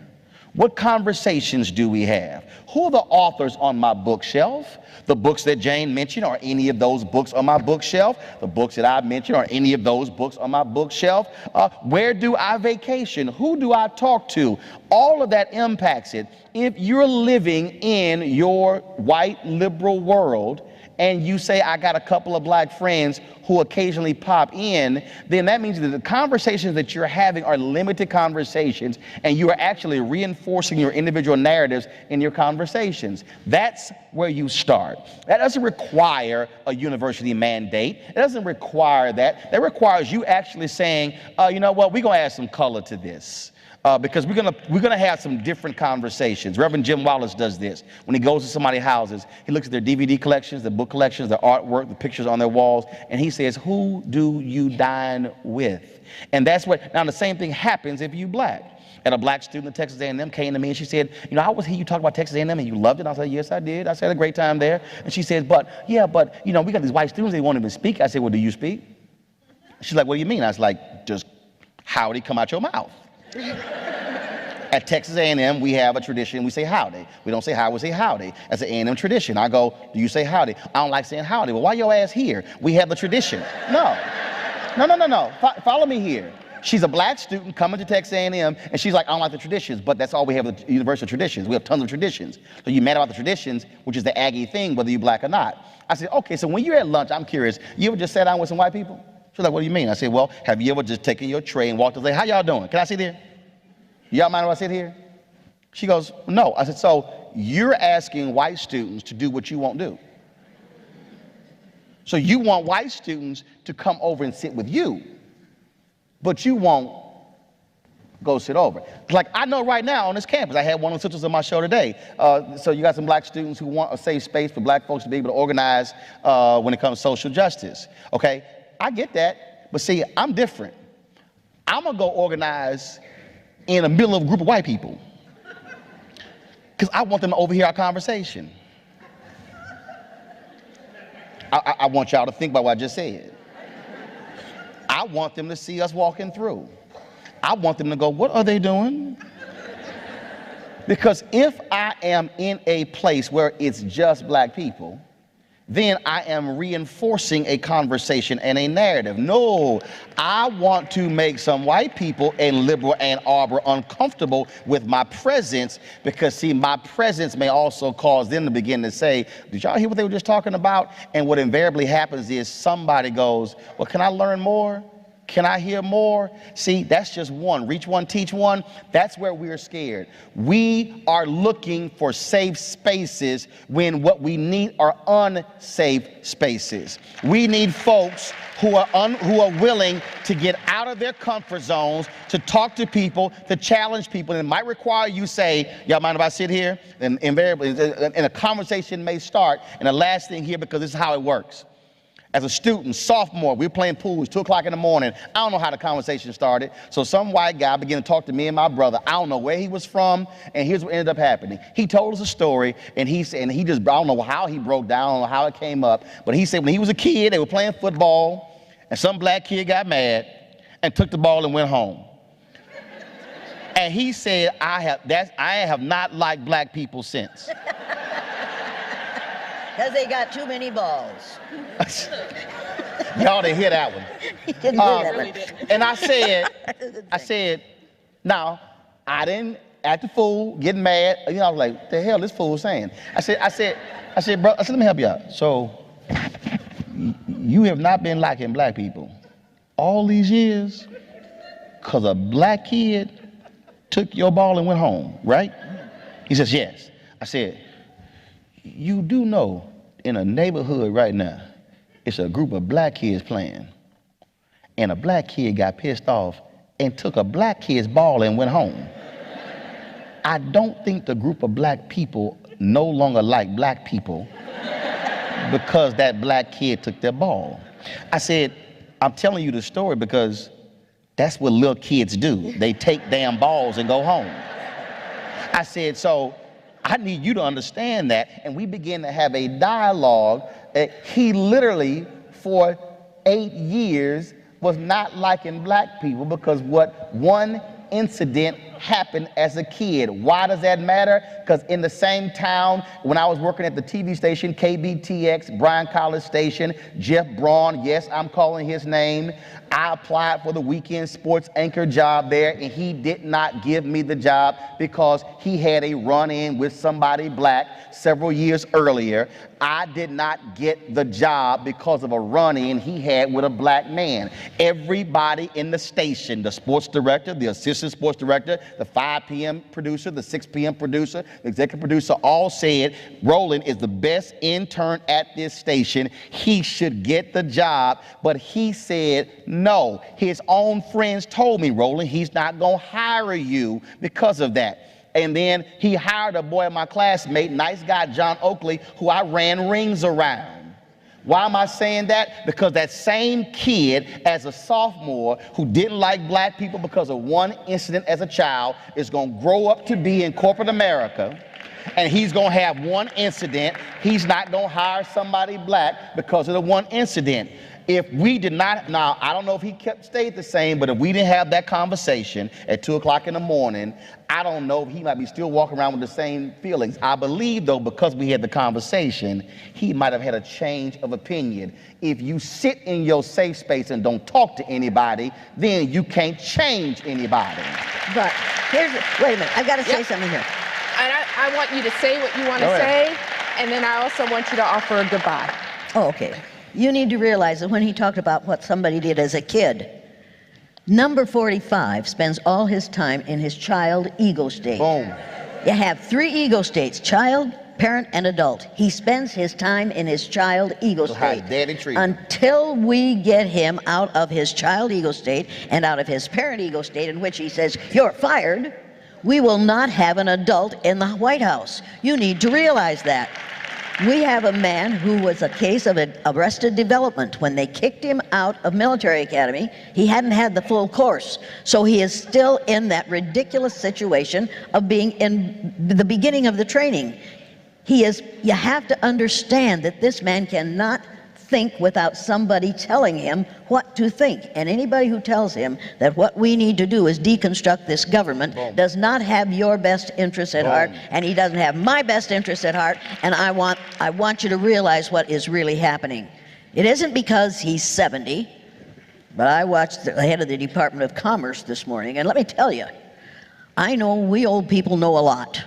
What conversations do we have? Who are the authors on my bookshelf? The books that Jane mentioned, are any of those books on my bookshelf? The books that I mentioned, are any of those books on my bookshelf? Where do I vacation? Who do I talk to? All of that impacts it. If you're living in your white liberal world and you say, I got a couple of black friends who occasionally pop in, then that means that the conversations that you're having are limited conversations, and you are actually reinforcing your individual narratives in your conversations. That's where you start. That doesn't require a university mandate. It doesn't require that. That requires you actually saying, you know what, we're gonna add some color to this. Because we're gonna have some different conversations. Reverend Jim Wallace does this. When he goes to somebody's houses, he looks at their DVD collections, their book collections, their artwork, the pictures on their walls, and he says, who do you dine with? And that's what, now the same thing happens if you black. And a black student at Texas A&M came to me and she said, you know, I was here, you talk about Texas A&M and you loved it. I said, yes, I did. I had a great time there. And she says, but you know, we got these white students, they won't even speak. I said, well, do you speak? She's like, what do you mean? I was like, just howdy come out your mouth. At Texas A&M, we have a tradition, we say howdy. We don't say hi, we say howdy. That's an A&M tradition. I go, do you say howdy? I don't like saying howdy. Well, why your ass here? We have the tradition. No. Follow me here. She's a black student coming to Texas A&M, and she's like, I don't like the traditions, but that's all we have at the University of Traditions. We have tons of traditions. So you mad about the traditions, which is the Aggie thing, whether you're black or not. I said, okay, so when you're at lunch, I'm curious, you ever just sat down with some white people? She's like, what do you mean? I said, well, have you ever just taken your tray and walked and say, how y'all doing? Can I sit here? Y'all mind if I sit here? She goes, no. I said, so you're asking white students to do what you won't do. So you want white students to come over and sit with you, but you won't go sit over. Like I know right now on this campus, I had one of the sisters on my show today. So you got some black students who want a safe space for black folks to be able to organize when it comes to social justice. Okay, I get that, but see, I'm different. I'm gonna go organize in the middle of a group of white people because I want them to overhear our conversation. I want y'all to think about what I just said. I want them to see us walking through. I want them to go, what are they doing? Because if I am in a place where it's just black people, then I am reinforcing a conversation and a narrative. No, I want to make some white people in liberal Ann Arbor uncomfortable with my presence, because see, my presence may also cause them to begin to say, did y'all hear what they were just talking about? And what invariably happens is somebody goes, well, can I learn more? Can I hear more? See, that's just one. Reach one, teach one. That's where we're scared. We are looking for safe spaces when what we need are unsafe spaces. We need folks who are willing to get out of their comfort zones, to talk to people, to challenge people. And it might require you say, y'all mind if I sit here? And invariably, and a conversation may start. And the last thing here, because this is how it works. As a student, sophomore, we were playing pool, it's 2 o'clock in the morning. I don't know how the conversation started. So some white guy began to talk to me and my brother. I don't know where he was from, and here's what ended up happening. He told us a story, and I don't know how he broke down, I don't know how it came up, but he said when he was a kid, they were playing football, and some black kid got mad and took the ball and went home. And he said, I have not liked black people since. Because they got too many balls. Y'all didn't hear that one. He didn't hear that one. And I said, now, I didn't act a fool, getting mad. You know, I was like, the hell this fool was saying? I said, bro, let me help you out. So, you have not been liking black people all these years because a black kid took your ball and went home, right? He says, yes. I said, you do know in a neighborhood right now, it's a group of black kids playing, and a black kid got pissed off and took a black kid's ball and went home. I don't think the group of black people no longer like black people because that black kid took their ball. I said, I'm telling you the story because that's what little kids do. They take damn balls and go home. I said, so I need you to understand that. And we began to have a dialogue. He literally, for 8 years, was not liking black people because what one incident happened as a kid. Why does that matter? Because in the same town, when I was working at the TV station, KBTX, Bryan College Station, Jeff Braun, yes, I'm calling his name, I applied for the weekend sports anchor job there, and he did not give me the job because he had a run-in with somebody black several years earlier. I did not get the job because of a run-in he had with a black man. Everybody in the station, the sports director, the assistant sports director, the 5 p.m. producer, the 6 p.m. producer, the executive producer, all said Roland is the best intern at this station. He should get the job, but he said no. His own friends told me, Roland, he's not gonna hire you because of that. And then he hired a boy, my classmate, nice guy, John Oakley, who I ran rings around. Why am I saying that? Because that same kid, as a sophomore, who didn't like black people because of one incident as a child, is going to grow up to be in corporate America, and he's going to have one incident. He's not going to hire somebody black because of the one incident. If we did not, now, I don't know if he stayed the same, but if we didn't have that conversation at 2 o'clock in the morning, I don't know if he might be still walking around with the same feelings. I believe, though, because we had the conversation, he might have had a change of opinion. If you sit in your safe space and don't talk to anybody, then you can't change anybody. But wait a minute, I've got to say something here. And I want you to say what you want to say, and then I also want you to offer a goodbye. Oh, okay. You need to realize that when he talked about what somebody did as a kid, number 45 spends all his time in his child ego state. Boom. You have 3 ego states, child, parent, and adult. He spends his time in his child ego state. Daddy treat. Until we get him out of his child ego state and out of his parent ego state, in which he says, you're fired, we will not have an adult in the White House. You need to realize that. We have a man who was a case of arrested development. When they kicked him out of military academy, he hadn't had the full course. So he is still in that ridiculous situation of being in the beginning of the training. You have to understand that this man cannot think without somebody telling him what to think. And anybody who tells him that what we need to do is deconstruct this government does not have your best interests at heart, and he doesn't have my best interests at heart, and I want you to realize what is really happening. It isn't because he's 70, but I watched the head of the Department of Commerce this morning, and let me tell you, I know we old people know a lot.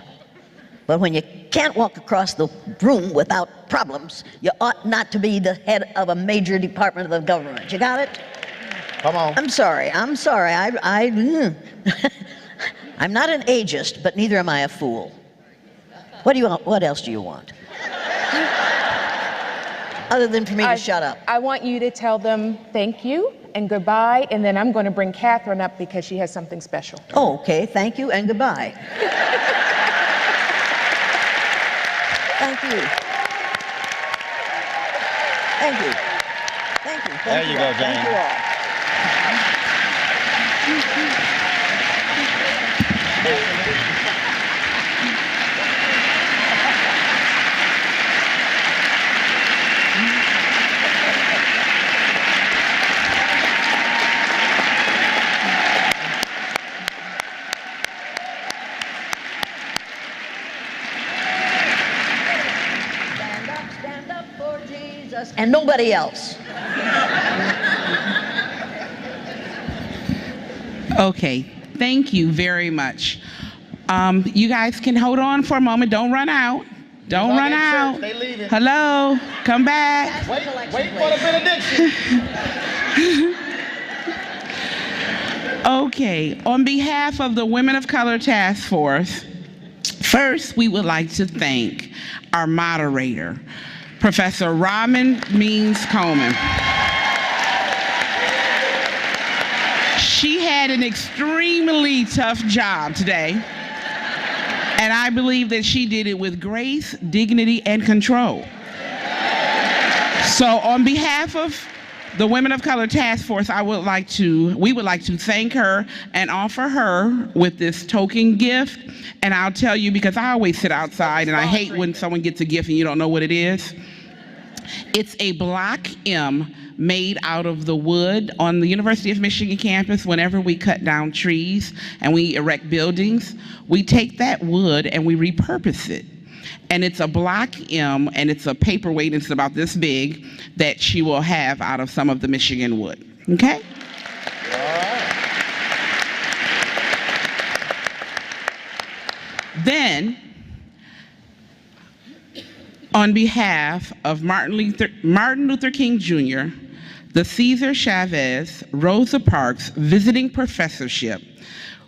But when you can't walk across the room without problems, you ought not to be the head of a major department of the government. You got it? Come on. I'm sorry. I'm not an ageist, but neither am I a fool. What do you want? What else do you want? Other than for me to shut up. I want you to tell them thank you and goodbye, and then I'm going to bring Catherine up because she has something special. Oh, okay. Thank you and goodbye. Thank you. Thank you. Thank you. There you go, Jane. Thank you all. Stand up for Jesus and nobody else. Okay, thank you very much. You guys can hold on for a moment. Don't run out. Don't run out. They leaving. Hello, come back. Wait for the benediction. Okay, on behalf of the Women of Color Task Force, first we would like to thank our moderator, Professor Robin Means Coleman. She had an extremely tough job today, and I believe that she did it with grace, dignity, and control. So on behalf of the Women of Color Task Force, we would like to thank her and offer her with this token gift. And I'll tell you, because I always sit outside and I hate when someone gets a gift and you don't know what it is. It's a Block M made out of the wood on the University of Michigan campus. Whenever we cut down trees and we erect buildings, we take that wood and we repurpose it. And it's a Block M, and it's a paperweight, and it's about this big, that she will have out of some of the Michigan wood. Okay? All right. Then, on behalf of Martin Luther King Jr., the Cesar Chavez Rosa Parks Visiting Professorship,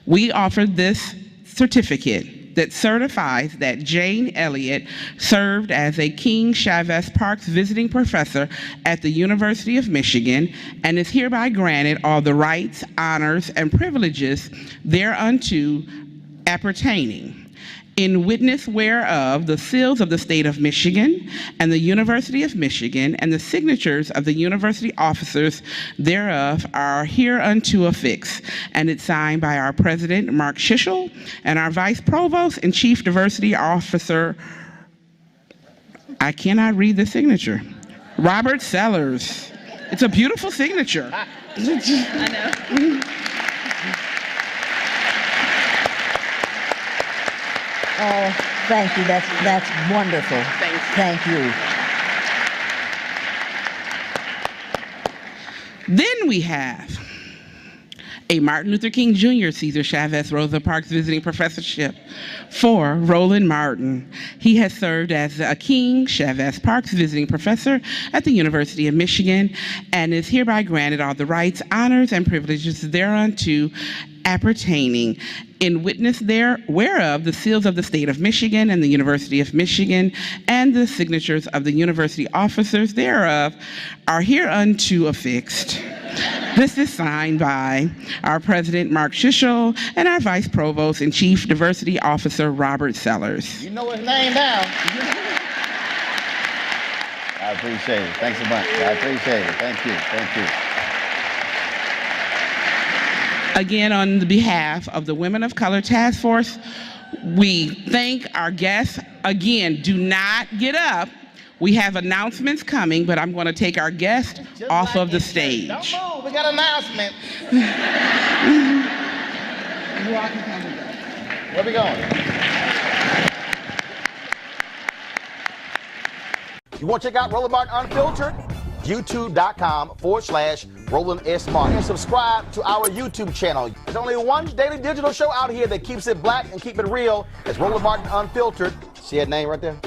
we offer this certificate that certifies that Jane Elliott served as a King Chavez Parks Visiting Professor at the University of Michigan and is hereby granted all the rights, honors, and privileges thereunto appertaining. In witness whereof, the seals of the state of Michigan and the University of Michigan and the signatures of the university officers thereof are hereunto affixed. And it's signed by our president, Mark Schishel, and our vice provost and chief diversity officer, I cannot read the signature, Robert Sellers. It's a beautiful signature. I know. Oh, thank you. That's wonderful. Thank you. Then we have a Martin Luther King Jr. Cesar Chavez Rosa Parks Visiting Professorship for Roland Martin. He has served as a King Chavez Parks Visiting Professor at the University of Michigan and is hereby granted all the rights, honors, and privileges thereunto appertaining. In witness there whereof, the seals of the state of Michigan and the University of Michigan and the signatures of the university officers thereof are hereunto affixed. This is signed by our president, Mark Schishel, and our vice provost and chief diversity officer, Robert Sellers. You know his name now. I appreciate it. Thanks a bunch. I appreciate it. Thank you. Thank you. Again, on the behalf of the Women of Color Task Force, we thank our guests. Again, do not get up. We have announcements coming, but I'm going to take our guest off of the stage. Don't move, we got an announcement. Where we going? You want to check out Roland Martin Unfiltered? YouTube.com/Roland S. Martin. And subscribe to our YouTube channel. There's only one daily digital show out here that keeps it black and keep it real. It's Roland Martin Unfiltered. See that name right there?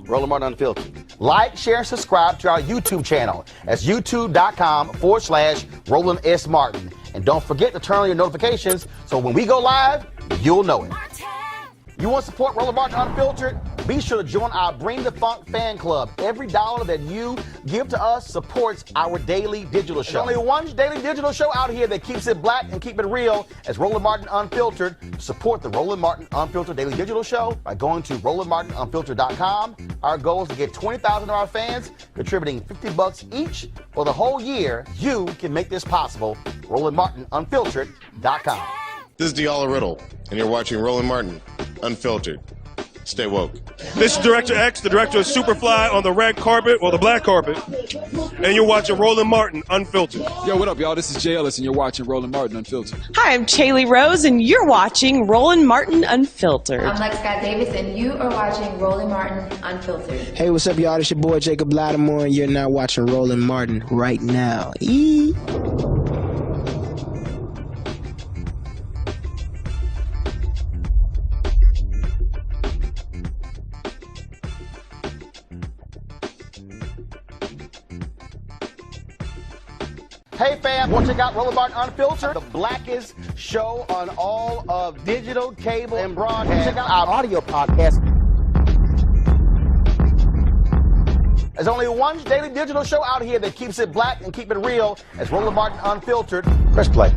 Roland Martin Unfiltered. Like, share, and subscribe to our YouTube channel. That's YouTube.com/Roland S. Martin. And don't forget to turn on your notifications so when we go live, you'll know it. You want to support Roland Martin Unfiltered? Be sure to join our Bring the Funk fan club. Every dollar that you give to us supports our daily digital show. There's only one daily digital show out here that keeps it black and keep it real. It's Roland Martin Unfiltered. Support the Roland Martin Unfiltered daily digital show by going to RolandMartinUnfiltered.com. Our goal is to get 20,000 of our fans contributing $50 each for the whole year. You can make this possible. RolandMartinUnfiltered.com. This is Diala Riddle, and you're watching Roland Martin Unfiltered. Stay woke. This is Director X, the director of Superfly on the red carpet or the black carpet, and you're watching Roland Martin Unfiltered. Yo, what up, y'all? This is Jay Ellis, and you're watching Roland Martin Unfiltered. Hi, I'm Chaley Rose, and you're watching Roland Martin Unfiltered. I'm Lex Scott Davis, and you are watching Roland Martin Unfiltered. Hey, what's up, y'all? It's your boy Jacob Lattimore, and you're now watching Roland Martin right now. Hey fam, want to check out Roland Martin Unfiltered? The blackest show on all of digital, cable, and broadcast. Check out our audio podcast. There's only one daily digital show out here that keeps it black and keep it real. It's Roland Martin Unfiltered. Press play.